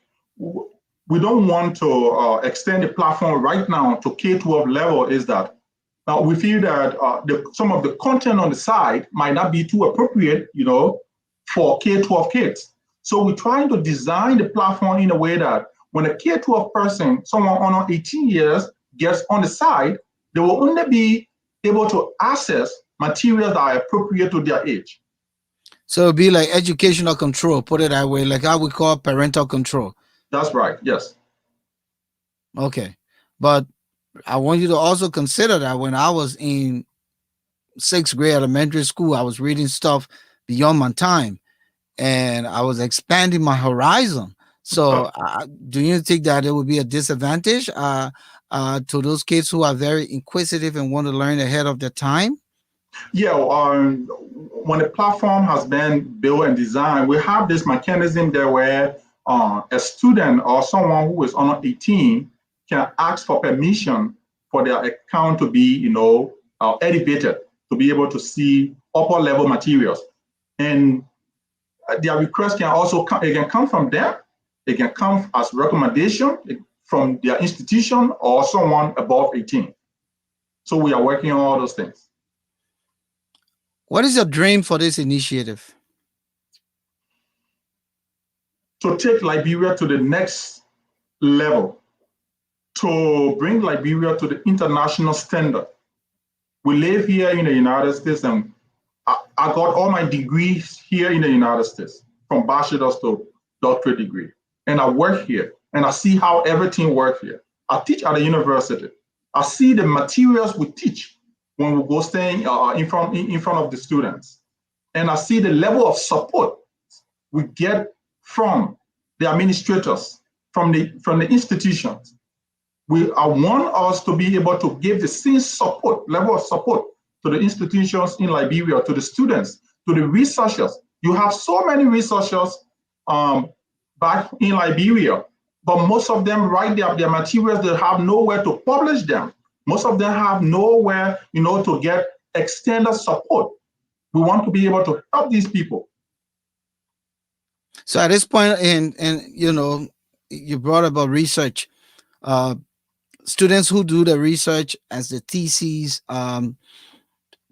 don't want to extend the platform right now to K-12 level is that we feel that some of the content on the site might not be too appropriate, for K-12 kids. So we're trying to design the platform in a way that when a K-12 person, someone under 18 years, gets on the site, they will only be able to access materials that are appropriate to their age. So it'll be like educational control, put it that way, like how we call parental control. That's right, yes. Okay. But I want you to also consider that when I was in 6th grade elementary school, I was reading stuff beyond my time and I was expanding my horizon. So do you think that it would be a disadvantage to those kids who are very inquisitive and want to learn ahead of their time? Yeah, when the platform has been built and designed, we have this mechanism there where a student or someone who is under 18 can ask for permission for their account to be, elevated, to be able to see upper level materials. And their request can also come, it can come from them, it can come as recommendation from their institution or someone above 18. So we are working on all those things. What is your dream for this initiative? To take Liberia to the next level, to bring Liberia to the international standard. We live here in the United States, and I got all my degrees here in the United States, from bachelor's to doctorate degree. And I work here, and I see how everything works here. I teach at the university. I see the materials we teach when we go staying in front of the students. And I see the level of support we get from the administrators, from the institutions. I want us to be able to give the same level of support to the institutions in Liberia, to the students, to the researchers. You have so many researchers back in Liberia, but most of them write their materials, they have nowhere to publish them. Most of them have nowhere, to get extended support. We want to be able to help these people. So at this point, and you brought about research. Students who do the research as the theses,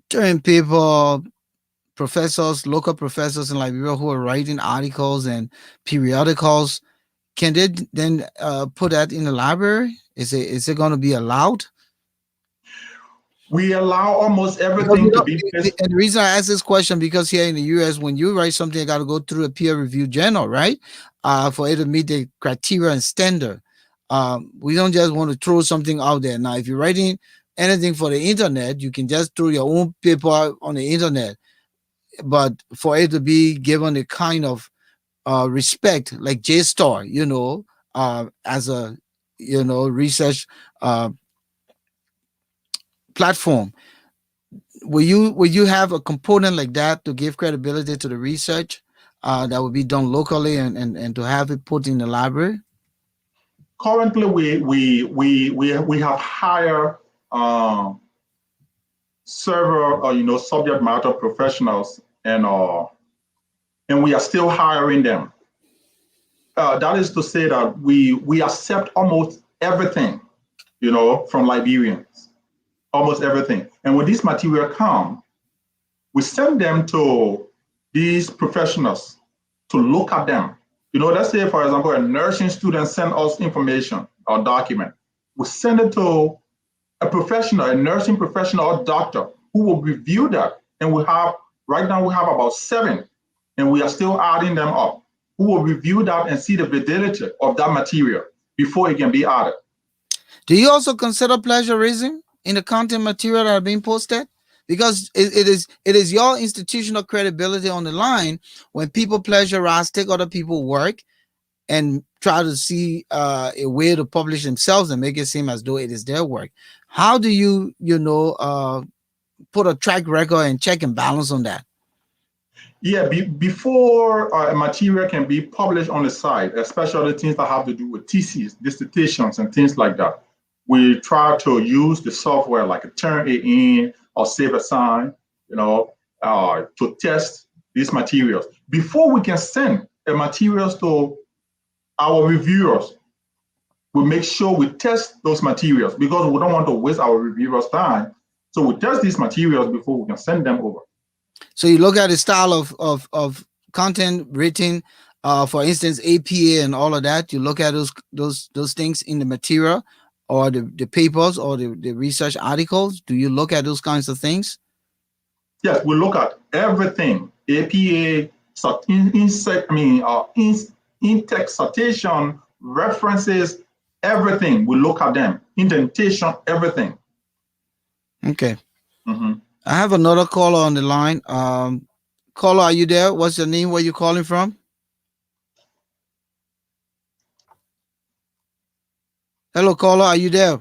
certain people professors, local professors in Liberia who are writing articles and periodicals, can they then put that in the library? Is it going to be allowed? We allow almost Because everything to be based. and the reason I ask this question, because here in the U.S., when you write something, you got to go through a peer review journal, right? For it to meet the criteria and standard. We don't just want to throw something out there. Now, if you're writing anything for the internet, you can just throw your own paper on the internet. But for it to be given the kind of respect, like JSTOR, as a research uh, platform, will you have a component like that to give credibility to the research that would be done locally and to have it put in the library? Currently, we have hired several subject matter professionals, and we are still hiring them. That is to say that we accept almost everything, from Liberians, almost everything. And when this material come, we send them to these professionals to look at them. Let's say, for example, a nursing student send us information or document. We send it to a professional, a nursing professional or doctor who will review that. And right now we have about 7, and we are still adding them up, who will review that and see the validity of that material before it can be added. Do you also consider plagiarism in the content material that are being posted? Because it is your institutional credibility on the line when people plagiarize, take other people's work, and try to see a way to publish themselves and make it seem as though it is their work. How do you put a track record and check and balance on that? Yeah, before a material can be published on the site, especially things that have to do with theses, dissertations, and things like that, we try to use the software like Turn It In or Save a Sign, to test these materials. Before we can send the materials to our reviewers, we make sure we test those materials because we don't want to waste our reviewers' time. So we test these materials before we can send them over. So you look at the style of content written, for instance, APA and all of that. You look at those things in the material or the papers or the research articles. Do you look at those kinds of things? Yes, we look at everything. APA, in-text citation, references, everything. We look at them. Indentation, everything. Okay. Mm-hmm. I have another caller on the line. Caller, are you there? What's your name? Where you calling from? Hello, caller. Are you there?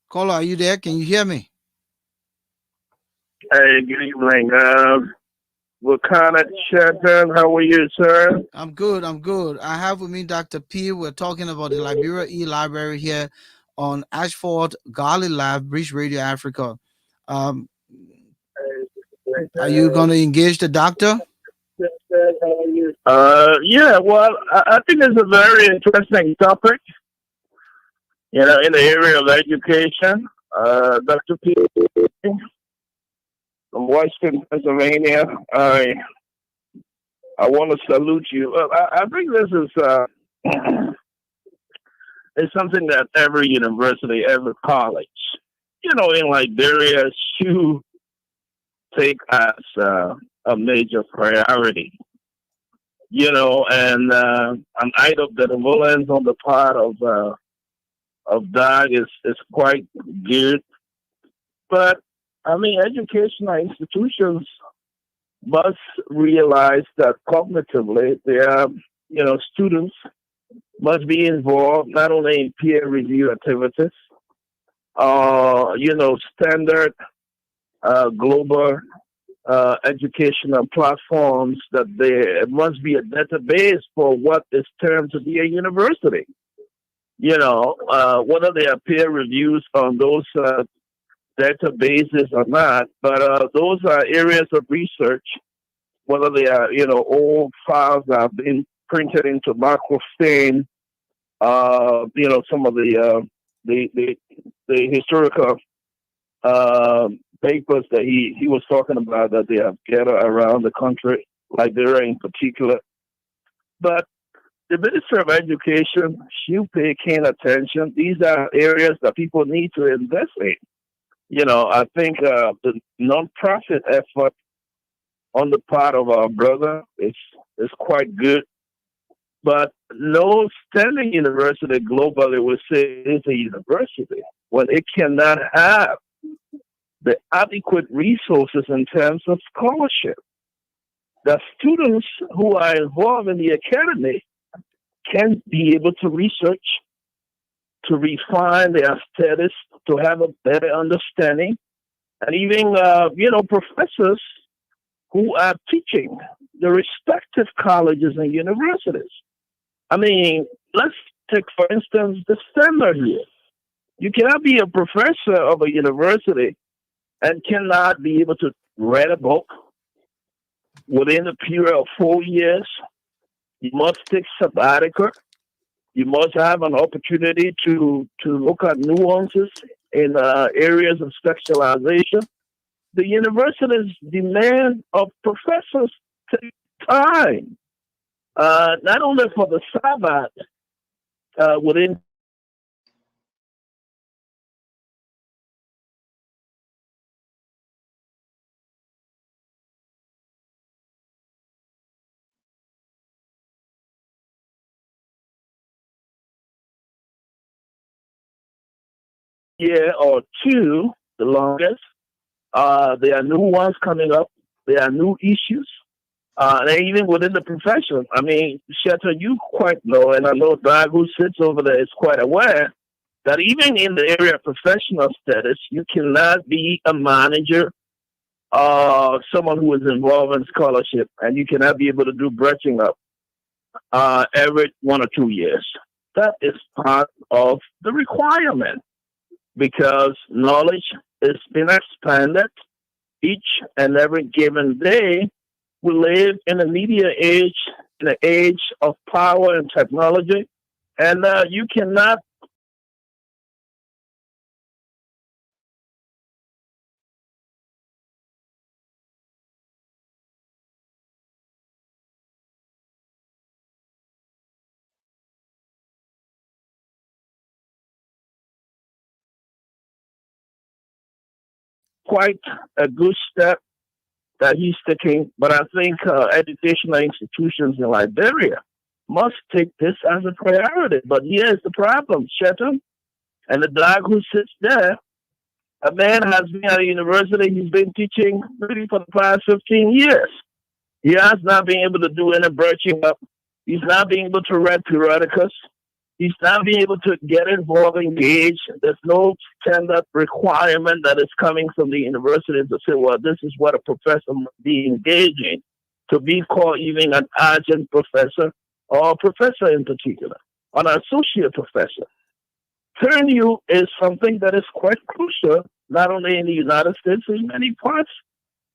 Caller, are you there? Can you hear me? Hey, good evening. Wakana Chatham, how are you, sir? I'm good. I have with me Dr. P. We're talking about the Liberia e-library here on Ashford, Garley Lab, Bridge Radio Africa. Are you going to engage the doctor? Yeah, well, I think it's a very interesting topic, in the area of education. Dr. P. from Western Pennsylvania, I want to salute you. I think this is something that every university, every college, in Liberia should take as a major priority. And an item of the benevolence on the part of that is quite good. But educational institutions must realize that cognitively, their students must be involved not only in peer review activities, standard global educational platforms, that there must be a database for what is termed to be a university. Whether there are peer reviews on those databases or not, but those are areas of research, whether they are, old files that have been printed into microfilm, some of the the historical papers that he was talking about that they have gathered around the country, Liberia in particular. But the Minister of Education should pay keen attention. These are areas that people need to invest in. I think the non-profit effort on the part of our brother is quite good. But no standing university globally will say it's a university when it cannot have the adequate resources in terms of scholarship. The students who are involved in the academy can be able to research, to refine their studies, to have a better understanding, and even, professors who are teaching the respective colleges and universities. I mean, let's take, for instance, the standard here. You cannot be a professor of a university and cannot be able to read a book within a period of 4 years. You must take sabbatical. You must have an opportunity to look at nuances in areas of specialization. The university's demand of professors take time, not only for the Sabbath within year or two, the longest. There are new ones coming up. There are new issues. And even within the profession, I mean, Shatter, you quite know, and I know Doug, who sits over there, is quite aware that even in the area of professional status, you cannot be a manager or someone who is involved in scholarship, and you cannot be able to do brushing up every 1 or 2 years. That is part of the requirement because knowledge is being expanded each and every given day. We live in a media age, in an age of power and technology, and you cannot quite a good step that he's taking, but I think educational institutions in Liberia must take this as a priority. But here's the problem, Sheldon, and the dog who sits there. A man has been at a university, he's been teaching really for the past 15 years. He has not been able to do any brushing up. He's not being able to read periodicals. He's not being able to get involved, engage. There's no standard requirement that is coming from the university to say, well, this is what a professor must be engaging to be called even an adjunct professor or a professor in particular, or an associate professor. Tenure is something that is quite crucial, not only in the United States, in many parts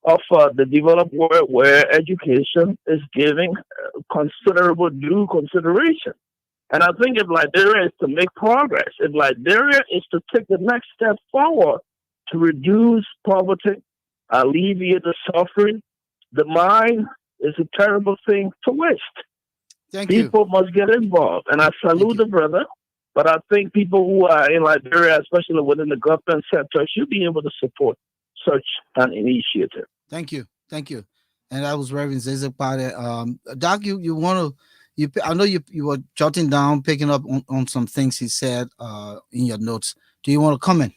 of the developed world where education is giving considerable due consideration. And I think if Liberia is to make progress, if Liberia is to take the next step forward to reduce poverty, alleviate the suffering, the mind is a terrible thing to waste. Thank you. People must get involved. And I salute the brother, but I think people who are in Liberia, especially within the government sector, should be able to support such an initiative. Thank you. Thank you. And that was Reverend Zizek Pade. Doc, you want to, I know you were jotting down, picking up on some things he said in your notes. Do you want to comment?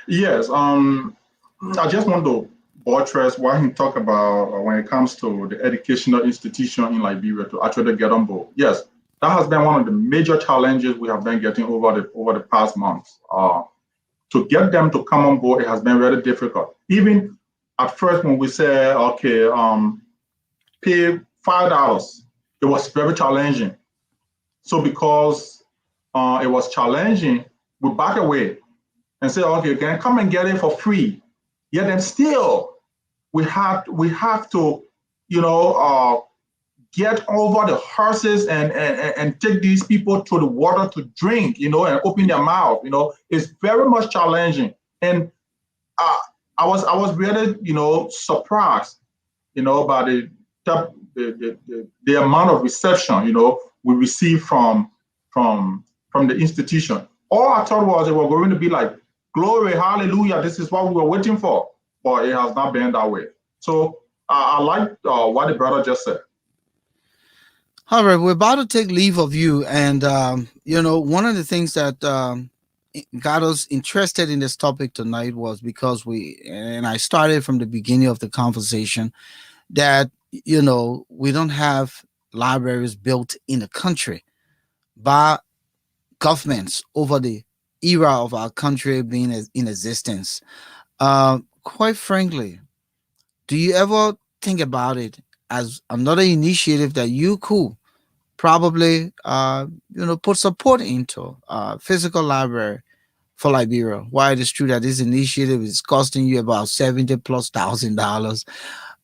Yes. I just want to buttress what he talked about when it comes to the educational institution in Liberia to actually get on board. Yes, that has been one of the major challenges we have been getting over the past months. To get them to come on board, it has been very difficult. Even at first, when we said, okay, pay $5, it was very challenging. So because it was challenging, we back away and say, okay, can I come and get it for free? Yet then still, we have to, get over the horses and take these people to the water to drink, and open their mouth. It's very much challenging. And uh, I was really, surprised, by the amount of reception, we received from the institution. All I thought was it was going to be like, glory, hallelujah, this is what we were waiting for. But it has not been that way. So I like what the brother just said. All right, we're about to take leave of you, and one of the things that got us interested in this topic tonight was because I started from the beginning of the conversation that we don't have libraries built in the country by governments over the era of our country being in existence. Quite frankly, do you ever think about it as another initiative that you could probably put support into physical library for Liberia? While it is true that this initiative is costing you about 70+ thousand dollars,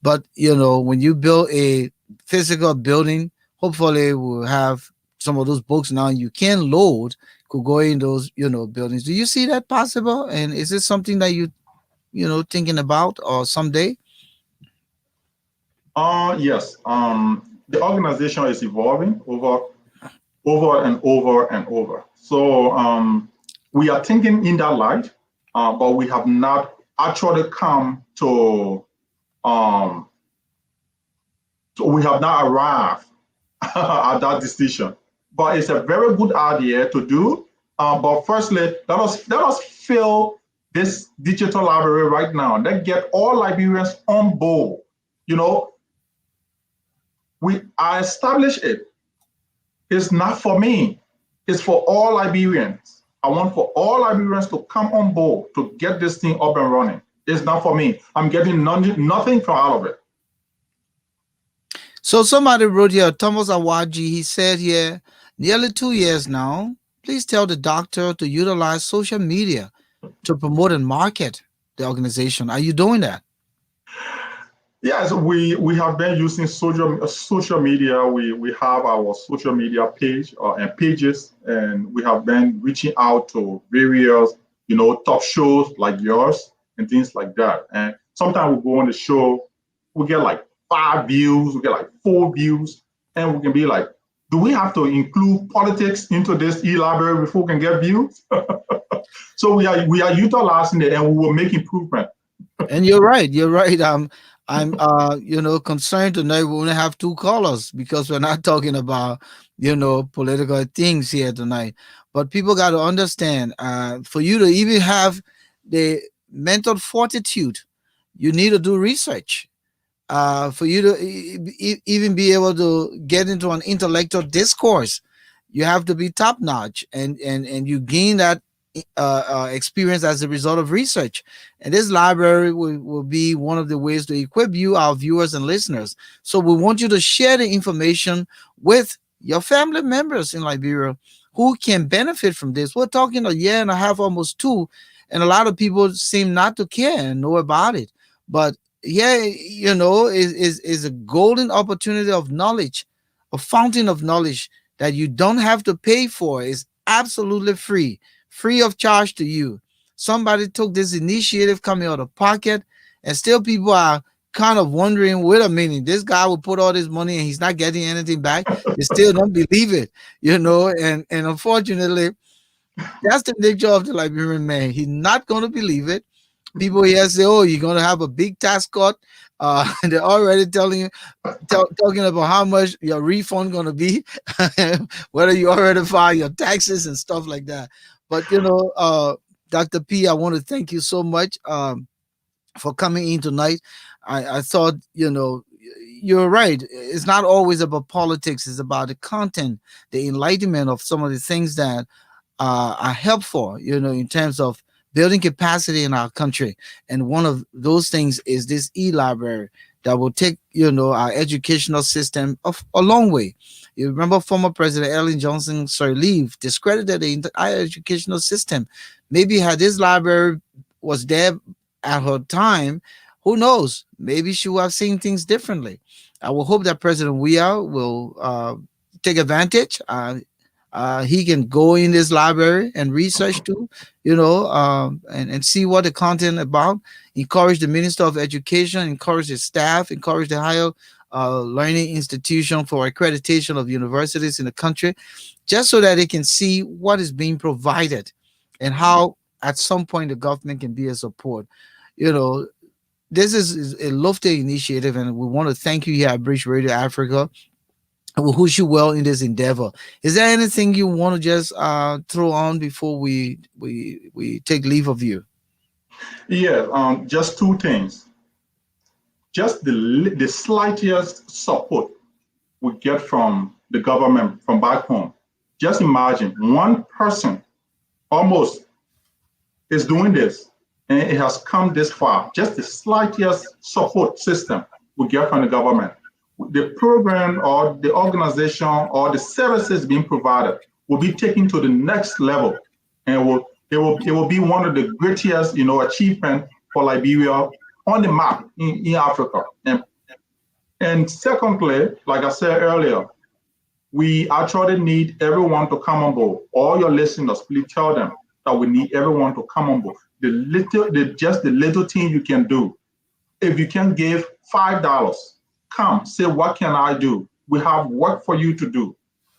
but when you build a physical building, hopefully we'll have some of those books now you can load could go in those buildings. Do you see that possible? And is this something that thinking about or someday? Yes. The organization is evolving over and over and over. So we are thinking in that light, but we have not actually come to, so we have not arrived at that decision. But it's a very good idea to do. But firstly, let us fill this digital library right now. Let's get all Liberians on board. I establish it. It's not for me. It's for all Liberians. I want for all Liberians to come on board to get this thing up and running. It's not for me. I'm getting nothing from out of it. So somebody wrote here, Thomas Awaji, he said here, nearly 2 years now. Please tell the doctor to utilize social media to promote and market the organization. Are you doing that? Yes, we have been using social media. We have our social media page and pages, and we have been reaching out to various top shows like yours and things like that. And sometimes we go on the show, we get like 5 views, we get like 4 views, and we can be like, do we have to include politics into this e-library before we can get views? So we are utilizing it, and we will make improvement. And you're right. You're right. I'm concerned tonight we only have 2 callers because we're not talking about political things here tonight. But people got to understand, for you to even have the mental fortitude, you need to do research. For you to even be able to get into an intellectual discourse, you have to be top notch, and you gain that experience as a result of research. And this library will be one of the ways to equip you, our viewers and listeners. So we want you to share the information with your family members in Liberia who can benefit from this. We're talking a year and a half, almost 2, and a lot of people seem not to care and know about it. But yeah, is a golden opportunity of knowledge, a fountain of knowledge that you don't have to pay for. Is absolutely free of charge to you. Somebody took this initiative coming out of pocket, and still people are kind of wondering, wait a minute, this guy will put all this money and he's not getting anything back. They still don't believe it, and unfortunately, that's the nature of the Liberian man. He's not going to believe it. People here say, oh, you're going to have a big tax cut. They're already telling you, talking about how much your refund going to be, whether you already file your taxes and stuff like that. But, Dr. P, I want to thank you so much for coming in tonight. I thought, you're right. It's not always about politics. It's about the content, the enlightenment of some of the things that are helpful, in terms of building capacity in our country. And one of those things is this e-library that will take, our educational system a long way. You remember former President Ellen Johnson Sirleaf discredited the entire educational system. Maybe had this library was there at her time, who knows? Maybe she would have seen things differently. I will hope that President Weah will take advantage. He can go in this library and research too, and see what the content about. Encourage the Minister of Education, encourage the staff, encourage the higher learning institution for accreditation of universities in the country, just so that they can see what is being provided and how at some point the government can be a support. You know, this is a lofty initiative, and we want to thank you here at Bridge Radio Africa. We wish you well in this endeavor. Is there anything you want to just throw on before we take leave of you? Yeah, just two things. Just the slightest support we get from the government from back home. Just imagine one person almost is doing this and it has come this far. Just the slightest support system we get from the government. The program or the organization or the services being provided will be taken to the next level, and it will be one of the greatest achievement for Liberia on the map in Africa. And secondly, like I said earlier, we actually need everyone to come on board. All your listeners, please tell them that we need everyone to come on board. Just the little thing you can do. If you can give $5, come say, what can I do? We have work for you to do,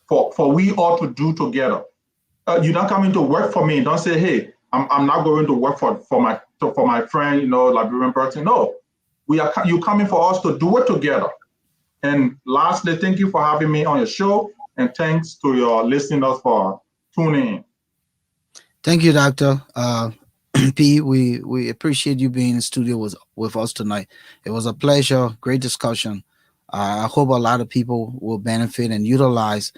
for we all to do together. You're not coming to work for me. Don't say, hey, I'm not going to work for my friend, Liberian person. No, you coming for us to do it together. And lastly, thank you for having me on your show, and thanks to your listeners for tuning in. Thank you, Doctor P. We appreciate you being in the studio with us tonight. It was a pleasure, great discussion. I hope a lot of people will benefit and utilize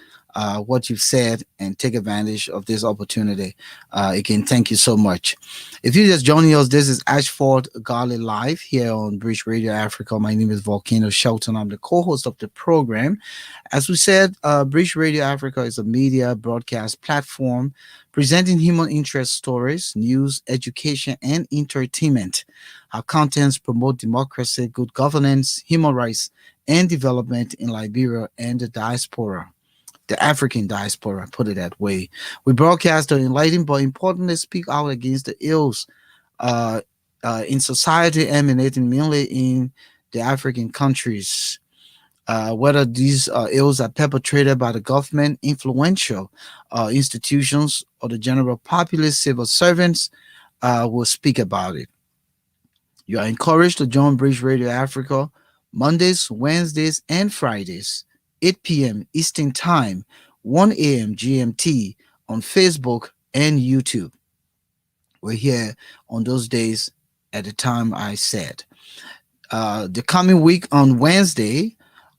what you've said and take advantage of this opportunity. Again, thank you so much. If you're just joining us, this is Ashford Garley Live here on Bridge Radio Africa. My name is Volcano Shelton. I'm the co-host of the program. As we said, Bridge Radio Africa is a media broadcast platform presenting human interest stories, news, education, and entertainment. Our contents promote democracy, good governance, human rights, and development in Liberia and the diaspora. The African diaspora, put it that way. We broadcast to enlighten, but importantly, speak out against the ills in society emanating mainly in the African countries. Whether these ills are perpetrated by the government, influential institutions, or the general populace, civil servants, will speak about it. You are encouraged to join Bridge Radio Africa Mondays, Wednesdays, and Fridays, 8 p.m. Eastern Time, 1 a.m. GMT on Facebook and YouTube. We're here on those days at the time I said. The coming week on Wednesday,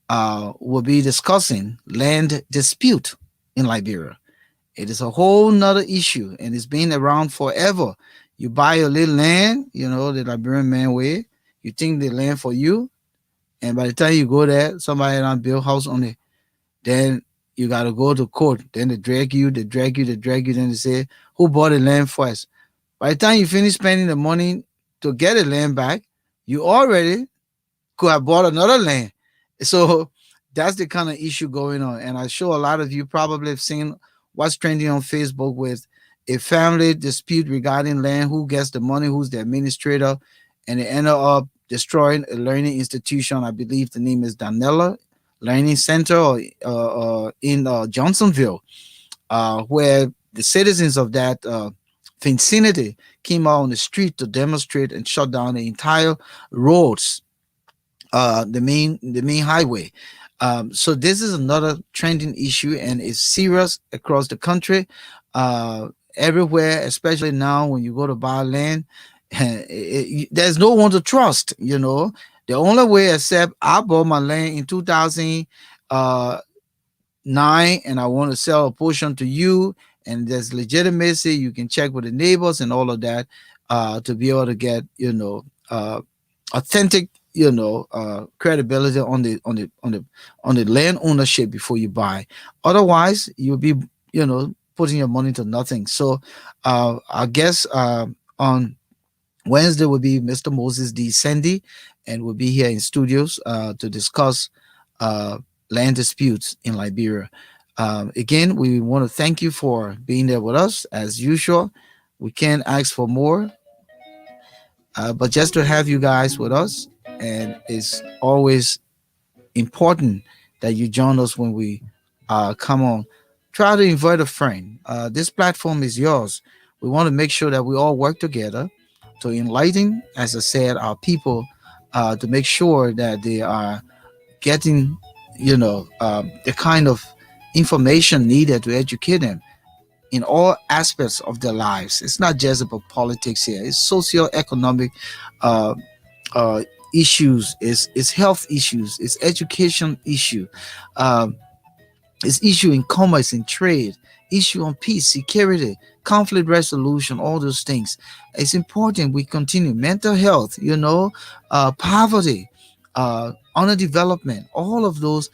we'll be discussing land dispute in Liberia. It is a whole nother issue, and it's been around forever. You buy a little land, the Liberian man way. You think the land for you, and by the time you go there, somebody don't build house on it. Then you gotta go to court. Then they drag you. Then they say, who bought the land first? By the time you finish spending the money to get the land back, you already could have bought another land. So that's the kind of issue going on. And I'm sure a lot of you probably have seen what's trending on Facebook with a family dispute regarding land, who gets the money, who's the administrator, and they ended up destroying a learning institution. I believe the name is Danella Learning Center in Johnsonville, where the citizens of that vicinity came out on the street to demonstrate and shut down the entire roads, the main highway. So this is another trending issue, and it's serious across the country, everywhere, especially now when you go to buy land. There's no one to trust. The only way, except I bought my land in 2009 and I want to sell a portion to you, and there's legitimacy, you can check with the neighbors and all of that, to be able to get authentic credibility on the land ownership before you buy. Otherwise you'll be putting your money to nothing. So I guess on Wednesday will be Mr. Moses D. Sandy, and we'll be here in studios to discuss uh, land disputes in Liberia. Again, we want to thank you for being there with us as usual. We can't ask for more, but just to have you guys with us, and it's always important that you join us when we come on. Try to invite a friend. This platform is yours. We want to make sure that we all work together to enlighten, as I said, our people, to make sure that they are getting, the kind of information needed to educate them in all aspects of their lives. It's not just about politics here. It's socio-economic uh, uh, issues, it's health issues, it's education issue, um, it's issue in commerce and trade, issue on peace, security, conflict resolution, all those things. It's important we continue mental health, poverty, underdevelopment, all of those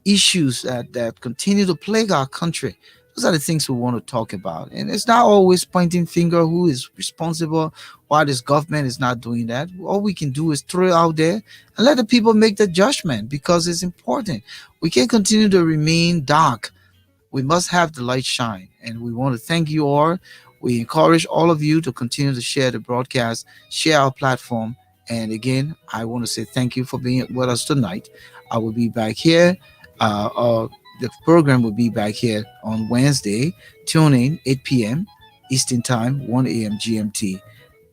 issues that continue to plague our country. Those are the things we want to talk about. And it's not always pointing finger who is responsible, why this government is not doing that. All we can do is throw it out there and let the people make the judgment, because it's important. We can't continue to remain dark. We must have the light shine. And we want to thank you all. We encourage all of you to continue to share the broadcast, share our platform. And again, I want to say thank you for being with us tonight. I will be back here. The program will be back here on Wednesday. Tune in 8 p.m. Eastern Time, 1 a.m. GMT.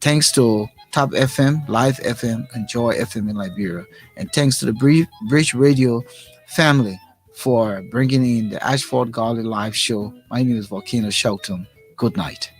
Thanks to Top FM, Live FM, and Joy FM in Liberia. And thanks to the Bridge Radio family for bringing in the Ashford Garley live show. My name is Volcano Shelton. Good night.